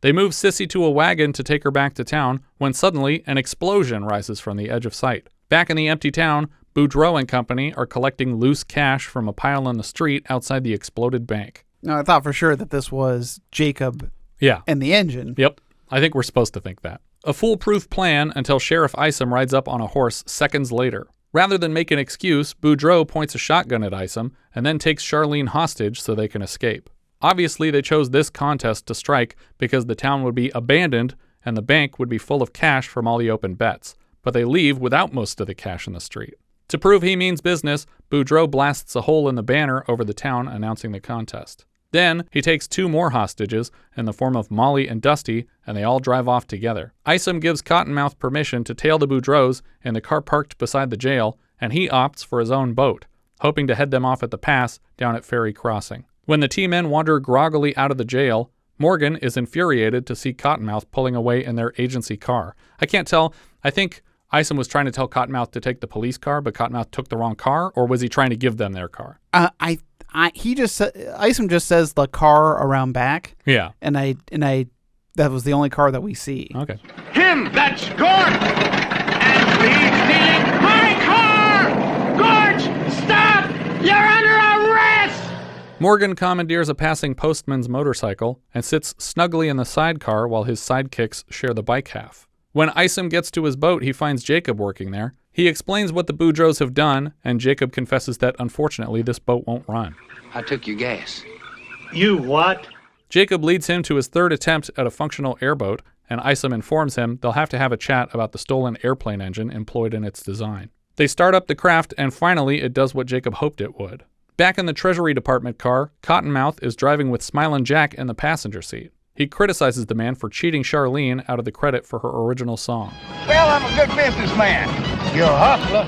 They move Sissy to a wagon to take her back to town when suddenly an explosion rises from the edge of sight. Back in the empty town, Boudreaux and company are collecting loose cash from a pile on the street outside the exploded bank. No, I thought for sure that this was Jacob and the engine. Yep. I think we're supposed to think that. A foolproof plan until Sheriff Isum rides up on a horse seconds later. Rather than make an excuse, Boudreaux points a shotgun at Isum and then takes Sharlene hostage so they can escape. Obviously, they chose this contest to strike because the town would be abandoned and the bank would be full of cash from all the open bets, but they leave without most of the cash in the street. To prove he means business, Boudreaux blasts a hole in the banner over the town announcing the contest. Then, he takes 2 more hostages in the form of Molly and Dusty, and they all drive off together. Isum gives Cottonmouth permission to tail the Boudreaux in the car parked beside the jail, and he opts for his own boat, hoping to head them off at the pass down at Ferry Crossing. When the T-men wander groggily out of the jail, Morgan is infuriated to see Cottonmouth pulling away in their agency car. I can't tell. I think Isum was trying to tell Cottonmouth to take the police car, but Cottonmouth took the wrong car, or was he trying to give them their car? Isum just says the car around back. Yeah. And that was the only car that we see. Okay. Him, that's Gorch! And he's stealing my car! Gorch, stop! You're under arrest! Morgan commandeers a passing postman's motorcycle and sits snugly in the sidecar while his sidekicks share the bike half. When Isum gets to his boat, he finds Jacob working there. He explains what the Boudreaux have done, and Jacob confesses that, unfortunately, this boat won't run. I took your gas. You what? Jacob leads him to his 3rd attempt at a functional airboat, and Isum informs him they'll have to have a chat about the stolen airplane engine employed in its design. They start up the craft, and finally it does what Jacob hoped it would. Back in the Treasury Department car, Cottonmouth is driving with Smilin Jack in the passenger seat. He criticizes the man for cheating Sharlene out of the credit for her original song. Well, I'm a good businessman. You're a hustler.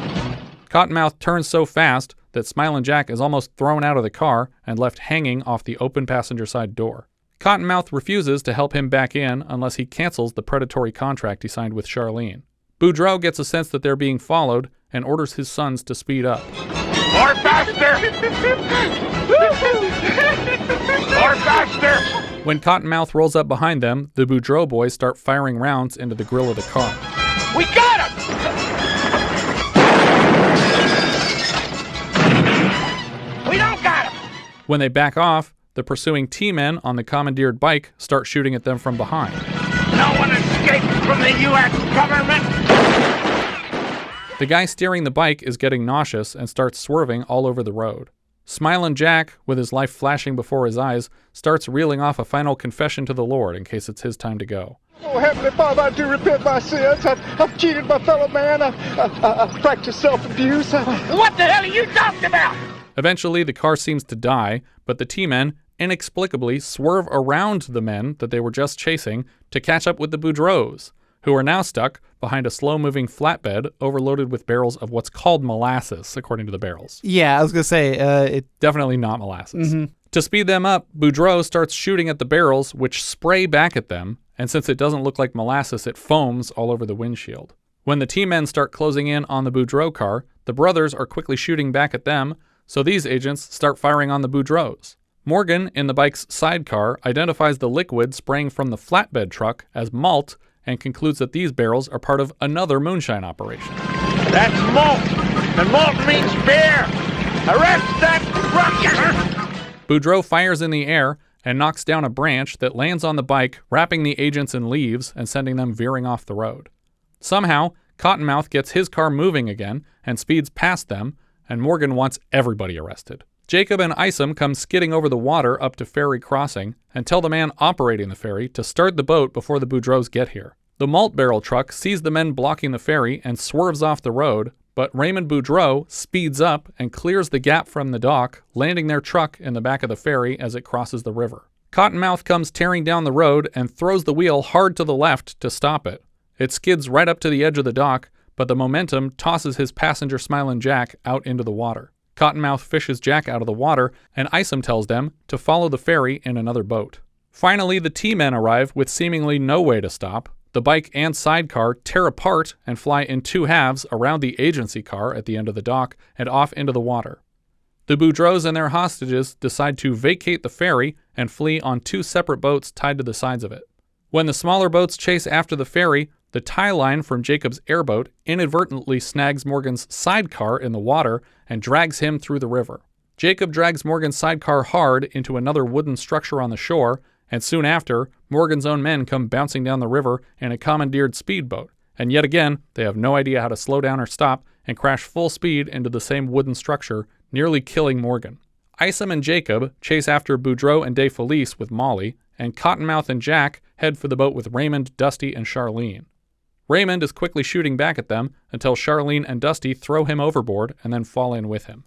Cottonmouth turns so fast that Smilin Jack is almost thrown out of the car and left hanging off the open passenger side door. Cottonmouth refuses to help him back in unless he cancels the predatory contract he signed with Sharlene. Boudreaux gets a sense that they're being followed and orders his sons to speed up. More faster! More faster! When Cottonmouth rolls up behind them, the Boudreaux boys start firing rounds into the grill of the car. We got him! We don't got him! When they back off, the pursuing T-men on the commandeered bike start shooting at them from behind. No one escaped from the U.S. government! The guy steering the bike is getting nauseous and starts swerving all over the road. Smilin Jack, with his life flashing before his eyes, starts reeling off a final confession to the Lord in case it's his time to go. Oh, Heavenly Father, I do repent my sins. I've cheated my fellow man. I've practiced self-abuse. What the hell are you talking about? Eventually, the car seems to die, but the T-men inexplicably swerve around the men that they were just chasing to catch up with the Boudreaux, who are now stuck behind a slow-moving flatbed overloaded with barrels of what's called molasses, according to the barrels. Yeah, I was going to say... Definitely not molasses. Mm-hmm. To speed them up, Boudreaux starts shooting at the barrels, which spray back at them, and since it doesn't look like molasses, it foams all over the windshield. When the T-men start closing in on the Boudreaux car, the brothers are quickly shooting back at them, so these agents start firing on the Boudreaux. Morgan, in the bike's sidecar, identifies the liquid spraying from the flatbed truck as malt, and concludes that these barrels are part of another moonshine operation. That's malt, and malt means beer. Arrest that truck! Boudreaux fires in the air and knocks down a branch that lands on the bike, wrapping the agents in leaves and sending them veering off the road. Somehow, Cottonmouth gets his car moving again and speeds past them, and Morgan wants everybody arrested. Jacob and Isum come skidding over the water up to Ferry Crossing and tell the man operating the ferry to start the boat before the Boudreaux get here. The malt barrel truck sees the men blocking the ferry and swerves off the road, but Raymond Boudreaux speeds up and clears the gap from the dock, landing their truck in the back of the ferry as it crosses the river. Cottonmouth comes tearing down the road and throws the wheel hard to the left to stop it. It skids right up to the edge of the dock, but the momentum tosses his passenger Smilin Jack out into the water. Cottonmouth fishes Jack out of the water, and Isum tells them to follow the ferry in another boat. Finally, the T-men arrive with seemingly no way to stop. The bike and sidecar tear apart and fly in 2 halves around the agency car at the end of the dock and off into the water. The Boudreaux and their hostages decide to vacate the ferry and flee on 2 separate boats tied to the sides of it. When the smaller boats chase after the ferry, the tie line from Jacob's airboat inadvertently snags Morgan's sidecar in the water and drags him through the river. Jacob drags Morgan's sidecar hard into another wooden structure on the shore, and soon after, Morgan's own men come bouncing down the river in a commandeered speedboat, and yet again, they have no idea how to slow down or stop and crash full speed into the same wooden structure, nearly killing Morgan. Isum and Jacob chase after Boudreaux and Defalice with Molly, and Cottonmouth and Jack head for the boat with Raymond, Dusty, and Sharlene. Raymond is quickly shooting back at them until Sharlene and Dusty throw him overboard and then fall in with him.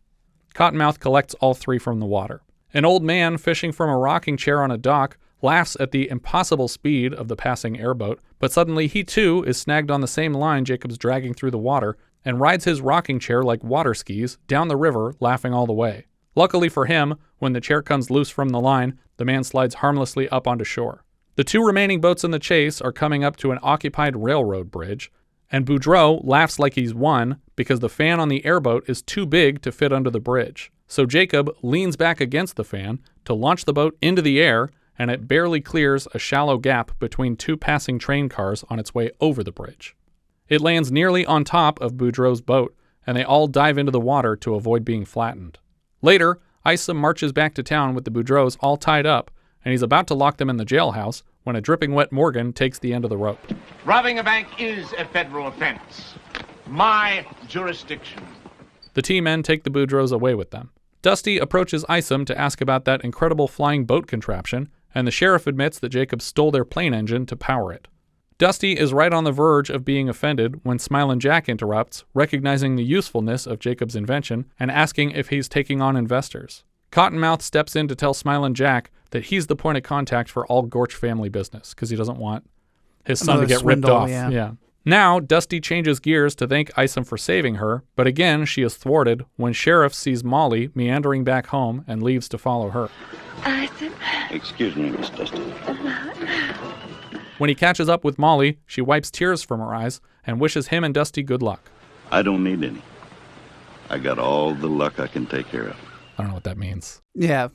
Cottonmouth collects all three from the water. An old man fishing from a rocking chair on a dock laughs at the impossible speed of the passing airboat, but suddenly he too is snagged on the same line Jacob's dragging through the water and rides his rocking chair like water skis down the river, laughing all the way. Luckily for him, when the chair comes loose from the line, the man slides harmlessly up onto shore. The two remaining boats in the chase are coming up to an occupied railroad bridge, and Boudreaux laughs like he's won because the fan on the airboat is too big to fit under the bridge. So Jacob leans back against the fan to launch the boat into the air, and it barely clears a shallow gap between two passing train cars on its way over the bridge. It lands nearly on top of Boudreaux's boat, and they all dive into the water to avoid being flattened. Later, Isum marches back to town with the Boudreaux all tied up, and he's about to lock them in the jailhouse when a dripping wet Morgan takes the end of the rope. Robbing a bank is a federal offense. My jurisdiction. The T-men take the Boudreaux away with them. Dusty approaches Isum to ask about that incredible flying boat contraption, and the sheriff admits that Jacob stole their plane engine to power it. Dusty is right on the verge of being offended when Smilin Jack interrupts, recognizing the usefulness of Jacob's invention and asking if he's taking on investors. Cottonmouth steps in to tell Smilin Jack that he's the point of contact for all Gorch family business because he doesn't want his son to get ripped off. Yeah. Now, Dusty changes gears to thank Isum for saving her, but again, she is thwarted when Sheriff sees Molly meandering back home and leaves to follow her. Isum? Excuse me, Miss Dusty. When he catches up with Molly, she wipes tears from her eyes and wishes him and Dusty good luck. I don't need any. I got all the luck I can take care of. I don't know what that means. Yeah.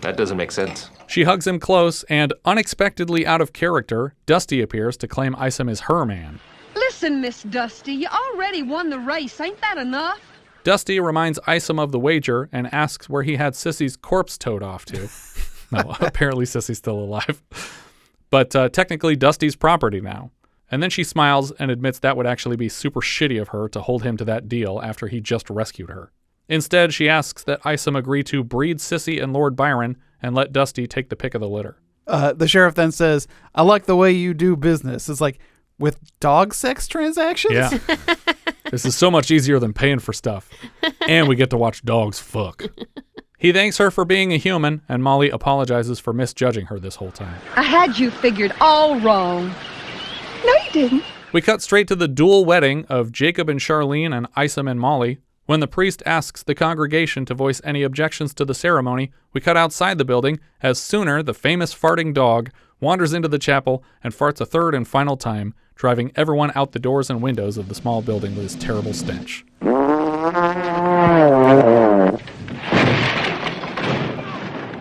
That doesn't make sense. She hugs him close, and unexpectedly out of character, Dusty appears to claim Isum is her man. Listen, Miss Dusty, you already won the race. Ain't that enough? Dusty reminds Isum of the wager and asks where he had Sissy's corpse towed off to. No, apparently Sissy's still alive. But technically Dusty's property now. And then she smiles and admits that would actually be super shitty of her to hold him to that deal after he just rescued her. Instead, she asks that Isum agree to breed Sissy and Lord Byron and let Dusty take the pick of the litter. The sheriff then says, I like the way you do business. It's like, with dog sex transactions? Yeah. This is so much easier than paying for stuff. And we get to watch dogs fuck. He thanks her for being a human, and Molly apologizes for misjudging her this whole time. I had you figured all wrong. No, you didn't. We cut straight to the dual wedding of Jacob and Sharlene and Isum and Molly. When the priest asks the congregation to voice any objections to the ceremony, we cut outside the building as Sooner, the famous farting dog, wanders into the chapel and farts a third and final time, driving everyone out the doors and windows of the small building with his terrible stench.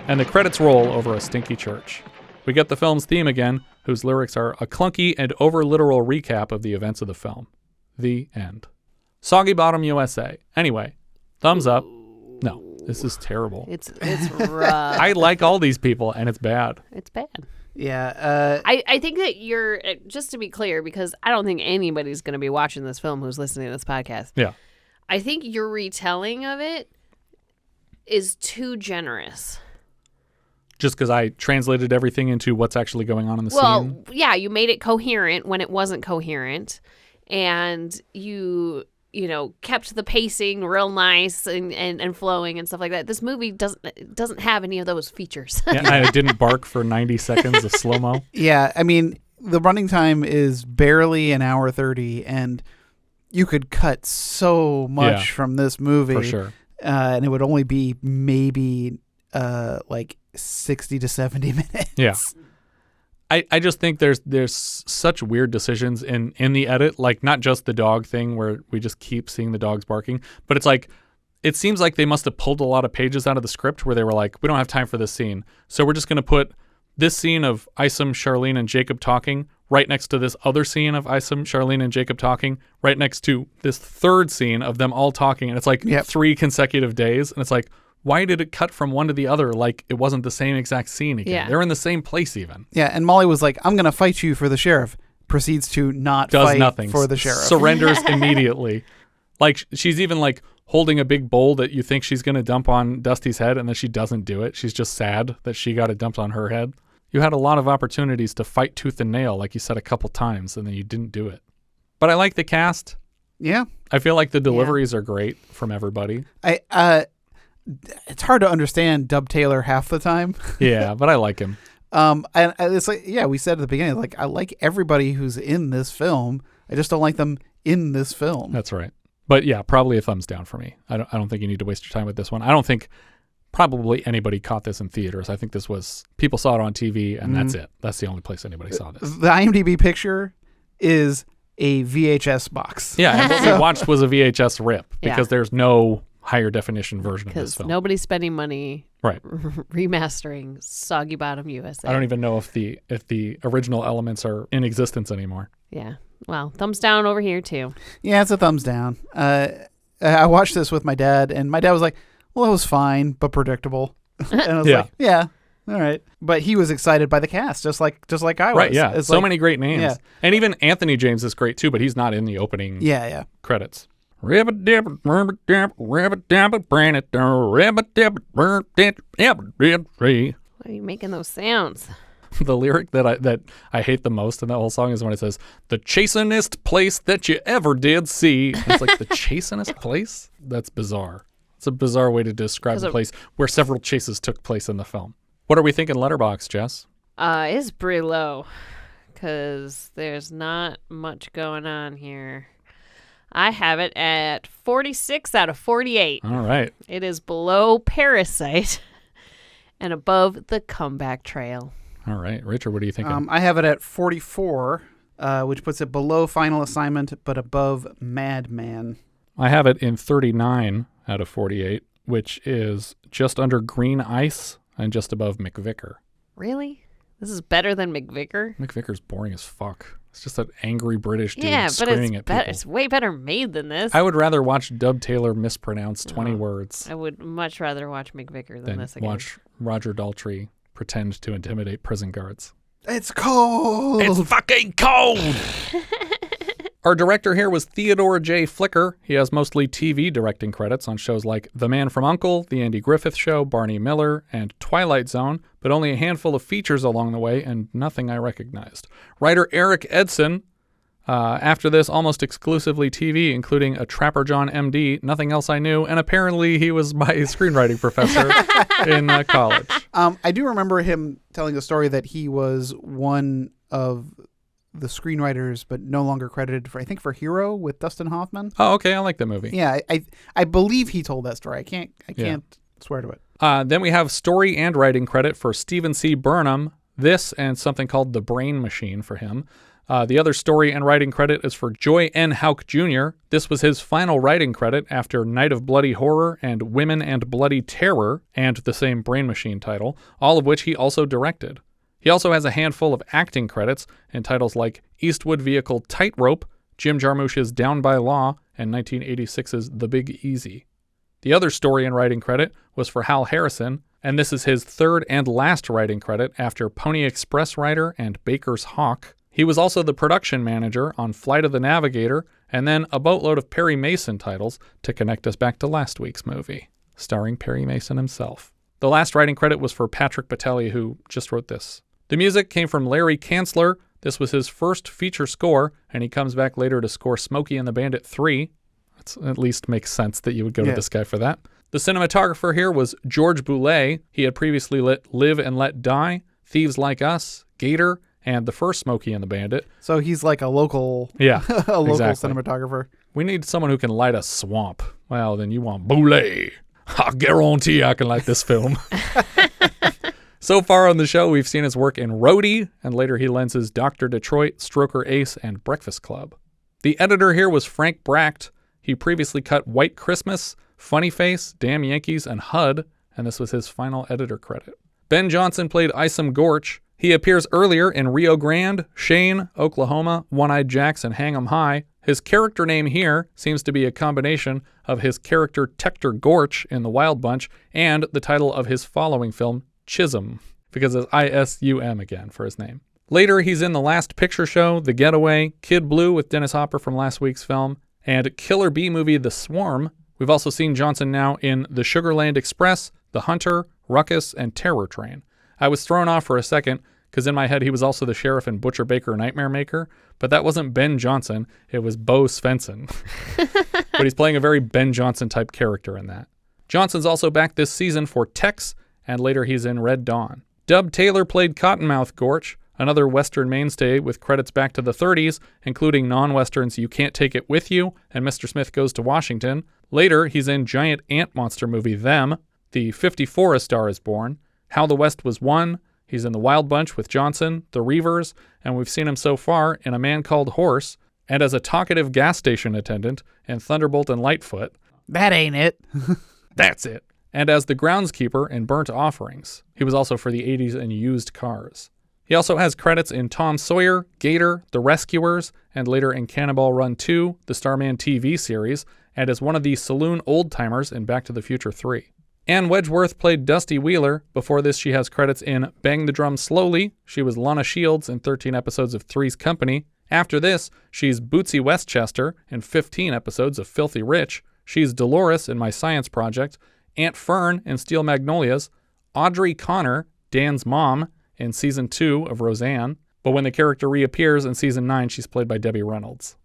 And the credits roll over a stinky church. We get the film's theme again, whose lyrics are a clunky and over-literal recap of the events of the film. The end. Soggy Bottom, U.S.A. Anyway, thumbs up. No, this is terrible. It's rough. I like all these people, and it's bad. It's bad. Yeah. I think that you're, just to be clear, because I don't think anybody's going to be watching this film who's listening to this podcast. Yeah. I think your retelling of it is too generous. Just because I translated everything into what's actually going on in the scene? Well, yeah, you made it coherent when it wasn't coherent, and you kept the pacing real nice and flowing and stuff like that. This movie doesn't have any of those features. Yeah, I didn't bark for 90 seconds of slow-mo. Yeah, I mean, the running time is barely an hour 30, and you could cut so much from this movie. For sure. And it would only be maybe like 60 to 70 minutes. Yeah. I just think there's such weird decisions in the edit, like not just the dog thing where we just keep seeing the dogs barking, but it's like, it seems like they must have pulled a lot of pages out of the script where they were like, we don't have time for this scene, so we're just going to put this scene of Isum, Sharlene, and Jacob talking right next to this other scene of Isum, Sharlene, and Jacob talking right next to this third scene of them all talking. And it's like 3 consecutive days. And it's like, why did it cut from one to the other like it wasn't the same exact scene again? Yeah. They're in the same place even. Yeah, and Molly was like, I'm going to fight you for the sheriff. Proceeds to not fight nothing. for the sheriff. Surrenders immediately. Like, she's even like holding a big bowl that you think she's going to dump on Dusty's head, and then she doesn't do it. She's just sad that she got it dumped on her head. You had a lot of opportunities to fight tooth and nail, like you said a couple times, and then you didn't do it. But I like the cast. Yeah. I feel like the deliveries are great from everybody. It's hard to understand Dub Taylor half the time. Yeah, but I like him. And it's like, yeah, we said at the beginning, like, I like everybody who's in this film. I just don't like them in this film. That's right. But yeah, probably a thumbs down for me. I don't think you need to waste your time with this one. I don't think probably anybody caught this in theaters. I think this was, people saw it on TV and that's it. That's the only place anybody saw this. The IMDb picture is a VHS box. Yeah, and what we watched was a VHS rip because there's no higher definition version of this film. Because nobody's spending money right remastering Soggy Bottom U.S.A. I don't even know if the original elements are in existence anymore. Yeah. Well, thumbs down over here too. Yeah, it's a thumbs down. I watched this with my dad, and my dad was like, well, it was fine, but predictable. And I was like, yeah, all right. But he was excited by the cast, just like I was. Right, yeah. It's so like, many great names. Yeah. And even Anthony James is great too, but he's not in the opening credits. Why are you making those sounds? The lyric that I hate the most in that whole song is when it says, the chastenest place that you ever did see. And it's like, the chastenest place? That's bizarre. It's a bizarre way to describe a place where several chases took place in the film. What are we thinking Letterboxd, Jess? It's pretty low because there's not much going on here. I have it at 46 out of 48. All right. It is below Parasite and above The Comeback Trail. All right. Richard, what are you thinking? I have it at 44, which puts it below Final Assignment, but above Madman. I have it in 39 out of 48, which is just under Green Ice and just above McVicker. Really? This is better than McVicker? McVicker's boring as fuck. It's just an angry British dude but screaming at people. It's way better made than this. I would rather watch Dub Taylor mispronounce 20 words. I would much rather watch McVicker than this again. Watch Roger Daltrey pretend to intimidate prison guards. It's cold. It's fucking cold. Our director here was Theodore J. Flicker. He has mostly TV directing credits on shows like The Man from U.N.C.L., The Andy Griffith Show, Barney Miller, and Twilight Zone, but only a handful of features along the way and nothing I recognized. Writer Eric Edson, after this, almost exclusively TV, including A Trapper John M.D., Nothing Else I Knew, and apparently he was my screenwriting professor in college. I do remember him telling a story that he was one of the screenwriters, but no longer credited for, I think, for Hero with Dustin Hoffman. Oh, okay. I like that movie. Yeah, I believe he told that story. I can't swear to it. Then we have story and writing credit for Stephen C. Burnham, this and something called The Brain Machine for him. The other story and writing credit is for Joy N. Houck Jr. This was his final writing credit after Night of Bloody Horror and Women and Bloody Terror, and the same Brain Machine title, all of which he also directed. He also has a handful of acting credits in titles like Eastwood Vehicle Tightrope, Jim Jarmusch's Down by Law, and 1986's The Big Easy. The other story and writing credit was for Hal Harrison, and this is his third and last writing credit after Pony Express writer and Baker's Hawk. He was also the production manager on Flight of the Navigator, and then a boatload of Perry Mason titles to connect us back to last week's movie, starring Perry Mason himself. The last writing credit was for Patrick Pittelli, who just wrote this. The music came from Larry Kanzler. This was his first feature score, and he comes back later to score Smokey and the Bandit 3. That at least makes sense that you would go to this guy for that. The cinematographer here was George Boulay. He had previously lit Live and Let Die, Thieves Like Us, Gator, and the first Smokey and the Bandit. So he's like a local, cinematographer. We need someone who can light a swamp. Well, then you want Boulay. I guarantee I can light this film. So far on the show, we've seen his work in Roadie, and later he lends his Dr. Detroit, Stroker Ace, and Breakfast Club. The editor here was Frank Bracht. He previously cut White Christmas, Funny Face, Damn Yankees, and HUD, and this was his final editor credit. Ben Johnson played Isum Gorch. He appears earlier in Rio Grande, Shane, Oklahoma, One-Eyed Jacks, and Hang 'em High. His character name here seems to be a combination of his character Tector Gorch in The Wild Bunch and the title of his following film, Chisum, because it's ISUM again for his name. Later, he's in The Last Picture Show, The Getaway, Kid Blue with Dennis Hopper from last week's film, and killer B movie The Swarm. We've also seen Johnson now in The Sugarland Express, The Hunter, Ruckus, and Terror Train. I was thrown off for a second because in my head he was also the sheriff in Butcher Baker Nightmare Maker, but that wasn't Ben Johnson, it was Bo Svensson. But he's playing a very Ben Johnson type character in that. Johnson's also back this season for Tex, and later he's in Red Dawn. Dub Taylor played Cottonmouth Gorch, another Western mainstay with credits back to the 30s, including non-Westerns You Can't Take It With You and Mr. Smith Goes to Washington. Later, he's in giant ant monster movie Them, the 54 A Star Is Born, How the West Was Won. He's in The Wild Bunch with Johnson, The Reavers, and we've seen him so far in A Man Called Horse, and as a talkative gas station attendant in Thunderbolt and Lightfoot. That ain't it. That's it. And as the groundskeeper in Burnt Offerings. He was also for the 80s and Used Cars. He also has credits in Tom Sawyer, Gator, The Rescuers, and later in Cannonball Run 2, the Starman TV series, and is one of the saloon old-timers in Back to the Future 3. Ann Wedgeworth played Dusty Wheeler. Before this, she has credits in Bang the Drum Slowly. She was Lana Shields in 13 episodes of Three's Company. After this, she's Bootsy Westchester in 15 episodes of Filthy Rich. She's Dolores in My Science Project, Aunt Fern in Steel Magnolias, Audrey Connor, Dan's mom, in Season 2 of Roseanne. But when the character reappears in Season 9, she's played by Debbie Reynolds.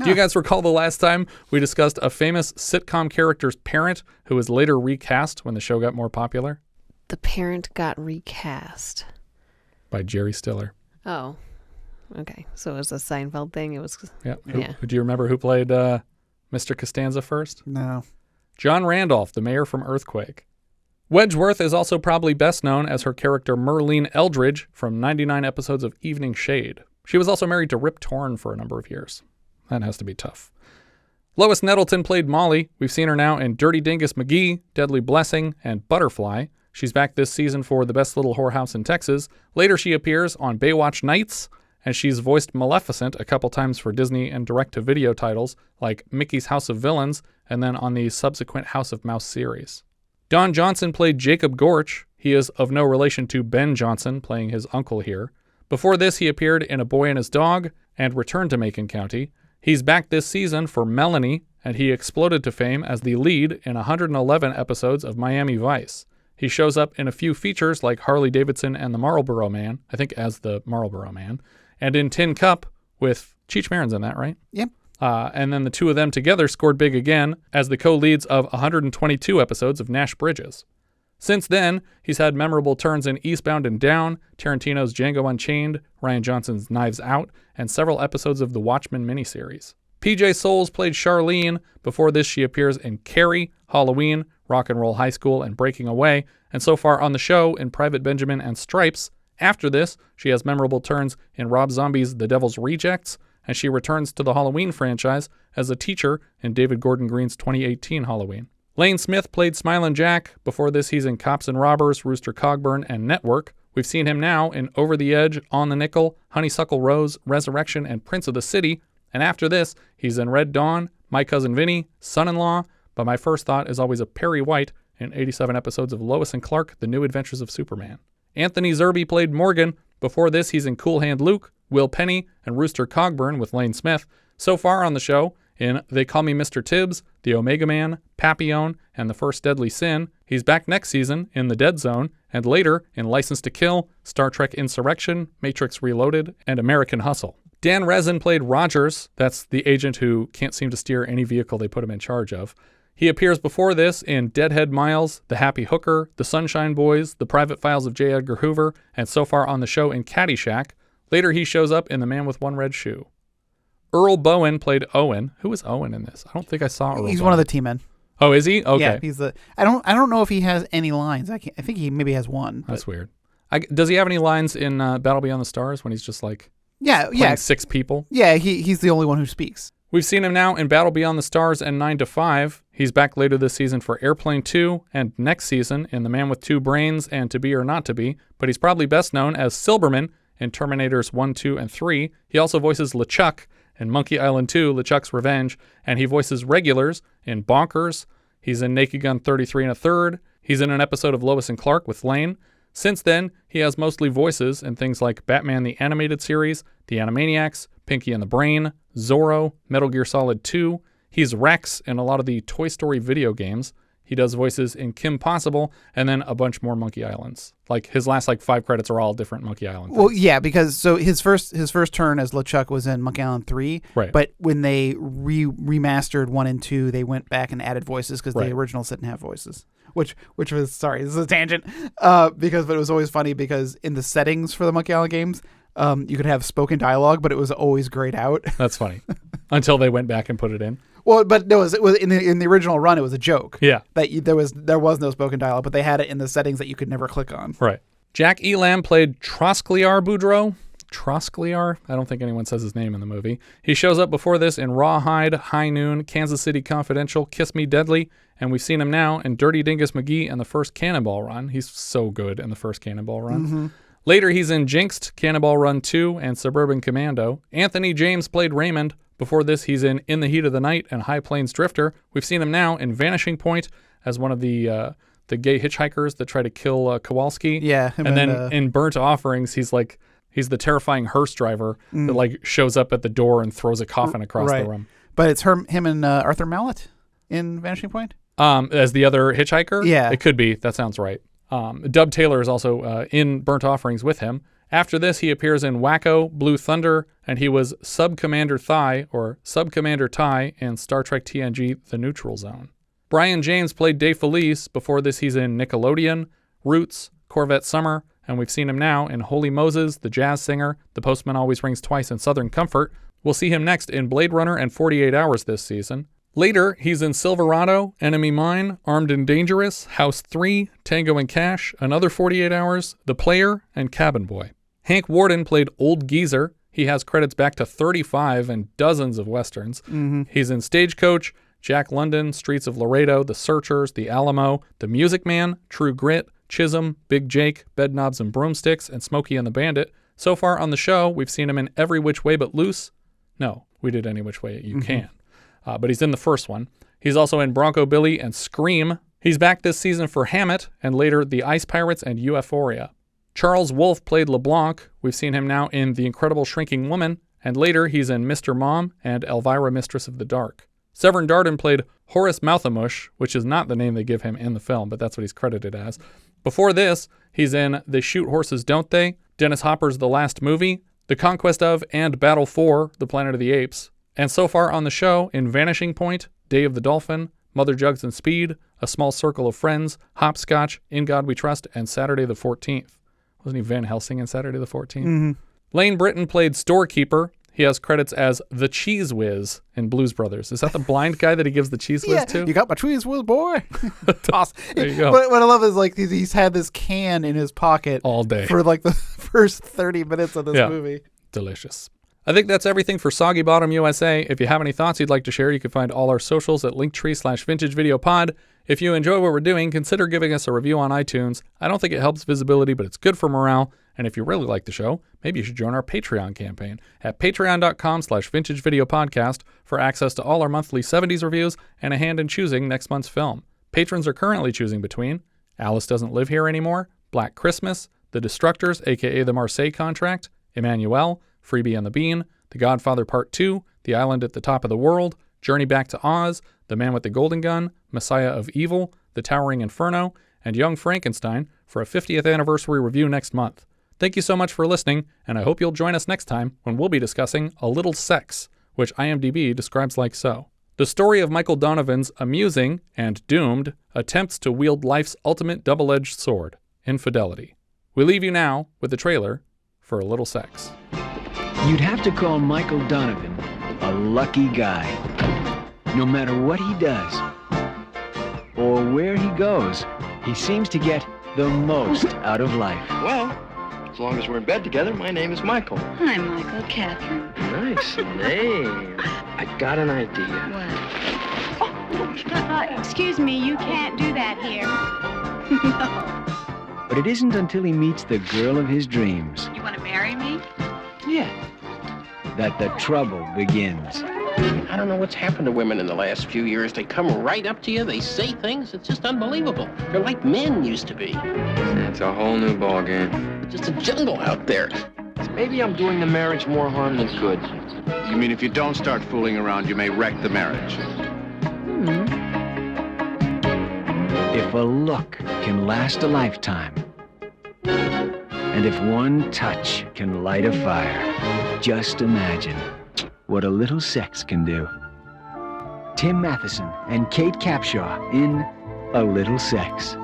Do you guys recall the last time we discussed a famous sitcom character's parent who was later recast when the show got more popular? The parent got recast. By Jerry Stiller. Oh, okay. So it was a Seinfeld thing? It was. Yeah. Do you remember who played Mr. Costanza first? No. John Randolph, the mayor from Earthquake. Wedgeworth is also probably best known as her character Merlene Eldridge from 99 episodes of Evening Shade. She was also married to Rip Torn for a number of years. That has to be tough. Lois Nettleton played Molly. We've seen her now in Dirty Dingus McGee, Deadly Blessing, and Butterfly. She's back this season for The Best Little Whorehouse in Texas. Later she appears on Baywatch Nights, and she's voiced Maleficent a couple times for Disney and direct-to-video titles like Mickey's House of Villains, and then on the subsequent House of Mouse series. Don Johnson played Jacob Gorch. He is of no relation to Ben Johnson, playing his uncle here. Before this, he appeared in A Boy and His Dog and returned to Macon County. He's back this season for Melanie, and he exploded to fame as the lead in 111 episodes of Miami Vice. He shows up in a few features like Harley Davidson and the Marlboro Man, I think as the Marlboro Man, and in Tin Cup with Cheech Marin's in that, right? Yep. And then the two of them together scored big again as the co-leads of 122 episodes of Nash Bridges. Since then, he's had memorable turns in Eastbound and Down, Tarantino's Django Unchained, Rian Johnson's Knives Out, and several episodes of the Watchmen miniseries. PJ Soles played Sharlene. Before this, she appears in Carrie, Halloween, Rock and Roll High School, and Breaking Away, and so far on the show in Private Benjamin and Stripes. After this, she has memorable turns in Rob Zombie's The Devil's Rejects, and she returns to the Halloween franchise as a teacher in David Gordon Green's 2018 Halloween. Lane Smith played Smilin Jack. Before this, he's in Cops and Robbers, Rooster Cogburn, and Network. We've seen him now in Over the Edge, On the Nickel, Honeysuckle Rose, Resurrection, and Prince of the City. And after this, he's in Red Dawn, My Cousin Vinny, Son-in-Law, but my first thought is always of Perry White in 87 episodes of Lois and Clark, The New Adventures of Superman. Anthony Zerbe played Morgan. Before this, he's in Cool Hand Luke, Will Penny, and Rooster Cogburn with Lane Smith. So far on the show, in They Call Me Mr. Tibbs, The Omega Man, Papillon, and The First Deadly Sin. He's back next season in The Dead Zone, and later in License to Kill, Star Trek Insurrection, Matrix Reloaded, and American Hustle. Dan Resin played Rogers. That's the agent who can't seem to steer any vehicle they put him in charge of. He appears before this in Deadhead Miles, The Happy Hooker, The Sunshine Boys, The Private Files of J. Edgar Hoover, and so far on the show in Caddyshack. Later he shows up in The Man with One Red Shoe. Earl Boen played Owen. Who is Owen in this? I don't think I saw Earl. He's Boen. one of the T-men. Oh, is he? Okay. Yeah, he's the. I don't know if he has any lines. I think he maybe has one. That's weird. Does he have any lines in Battle Beyond the Stars when he's just like playing 6 people? Yeah, he's the only one who speaks. We've seen him now in Battle Beyond the Stars and 9 to 5. He's back later this season for Airplane 2 and next season in The Man with Two Brains and To Be or Not to Be, but he's probably best known as Silberman in Terminators 1, 2, and 3. He also voices LeChuck in Monkey Island 2, LeChuck's Revenge, and he voices regulars in Bonkers. He's in Naked Gun 33 1/3. He's in an episode of Lois and Clark with Lane. Since then, he has mostly voices in things like Batman the Animated Series, The Animaniacs, Pinky and the Brain, Zorro, Metal Gear Solid 2. He's Rex in a lot of the Toy Story video games. He does voices in Kim Possible, and then a bunch more Monkey Islands. Like his last 5 credits are all different Monkey Island things. Well, yeah, because so his first turn as LeChuck was in Monkey Island 3. Right. But when they remastered 1 and 2, they went back and added voices because the originals didn't have voices. Which was, sorry, this is a tangent, but it was always funny because in the settings for the Monkey Island games, you could have spoken dialogue, but it was always grayed out. That's funny. Until they went back and put it in. Well, but no, it was in the original run. It was a joke. Yeah, that there was no spoken dialogue, but they had it in the settings that you could never click on. Right. Jack Elam played Troscliar Boudreaux. Troscliar? I don't think anyone says his name in the movie. He shows up before this in Rawhide, High Noon, Kansas City Confidential, Kiss Me Deadly, and we've seen him now in Dirty Dingus McGee and the first Cannonball Run. He's so good in the first Cannonball Run. Mm-hmm. Later, he's in Jinxed, Cannonball Run 2, and Suburban Commando. Anthony James played Raymond. Before this, he's in the Heat of the Night and High Plains Drifter. We've seen him now in Vanishing Point as one of the gay hitchhikers that try to kill Kowalski. Yeah. And then in Burnt Offerings, he's the terrifying hearse driver that shows up at the door and throws a coffin across the room. But it's him and Arthur Mallet in Vanishing Point? As the other hitchhiker? Yeah. It could be. That sounds right. Dub Taylor is also in Burnt Offerings with him. After this, he appears in Wacko, Blue Thunder, and he was Sub-Commander Thigh, or Sub-Commander Ty, in Star Trek TNG The Neutral Zone. Brion James played Defalice. Before this, he's in Nickelodeon, Roots, Corvette Summer, and we've seen him now in Holy Moses, The Jazz Singer, The Postman Always Rings Twice, and Southern Comfort. We'll see him next in Blade Runner and 48 Hours this season. Later, he's in Silverado, Enemy Mine, Armed and Dangerous, House 3, Tango and Cash, Another 48 Hours, The Player, and Cabin Boy. Hank Worden played Old Geezer. He has credits back to 35 and dozens of Westerns. Mm-hmm. He's in Stagecoach, Jack London, Streets of Laredo, The Searchers, The Alamo, The Music Man, True Grit, Chisholm, Big Jake, Bedknobs and Broomsticks, and Smokey and the Bandit. So far on the show, we've seen him in Every Which Way But Loose. No, we did Any Which Way You Can. But he's in the first one. He's also in Bronco Billy and Scream. He's back this season for Hammett, and later The Ice Pirates and Euphoria. Charles Woolf played LeBlanc. We've seen him now in The Incredible Shrinking Woman, and later he's in Mr. Mom and Elvira, Mistress of the Dark. Severn Darden played Horace Mouthamush, which is not the name they give him in the film, but that's what he's credited as. Before this, he's in They Shoot Horses, Don't They?, Dennis Hopper's The Last Movie, The Conquest of and Battle for the Planet of the Apes, and so far on the show in Vanishing Point, Day of the Dolphin, Mother Jugs and Speed, A Small Circle of Friends, Hopscotch, In God We Trust, and Saturday the 14th. Wasn't he Van Helsing in Saturday the 14th? Mm-hmm. Lane Britton played Storekeeper. He has credits as the Cheese Whiz in Blues Brothers. Is that the blind guy that he gives the Cheese Whiz to? You got my Cheese Whiz, boy. Toss. There you go. What I love is he's had this can in his pocket all day for the first 30 minutes of this movie. Delicious. I think that's everything for Soggy Bottom USA. If you have any thoughts you'd like to share, you can find all our socials at linktree/vintagevideopod. If you enjoy what we're doing, consider giving us a review on iTunes. I don't think it helps visibility, but it's good for morale. And if you really like the show, maybe you should join our Patreon campaign at patreon.com/vintagevideopodcast for access to all our monthly 70s reviews and a hand in choosing next month's film. Patrons are currently choosing between Alice Doesn't Live Here Anymore, Black Christmas, The Destructors, aka The Marseille Contract, Emmanuel, Freebie and the Bean, The Godfather Part 2, The Island at the Top of the World, Journey Back to Oz, The Man with the Golden Gun, Messiah of Evil, The Towering Inferno, and Young Frankenstein for a 50th anniversary review next month. Thank you so much for listening, and I hope you'll join us next time when we'll be discussing A Little Sex, which IMDb describes like so. The story of Michael Donovan's amusing and doomed attempts to wield life's ultimate double-edged sword, infidelity. We leave you now with the trailer for A Little Sex. You'd have to call Michael Donovan a lucky guy. No matter what he does or where he goes, he seems to get the most out of life. Well, as long as we're in bed together, my name is Michael. Hi, Michael. Catherine. Nice name. I got an idea. What? Excuse me, you can't do that here. No. But it isn't until he meets the girl of his dreams. You want to marry me? Yeah. That the trouble begins. I don't know what's happened to women in the last few years. They come right up to you, they say things, it's just unbelievable. They're like men used to be. It's a whole new ballgame. It's just a jungle out there. Maybe I'm doing the marriage more harm than good. You mean if you don't start fooling around, you may wreck the marriage? If a look can last a lifetime, and if one touch can light a fire, just imagine what a little sex can do. Tim Matheson and Kate Capshaw in A Little Sex.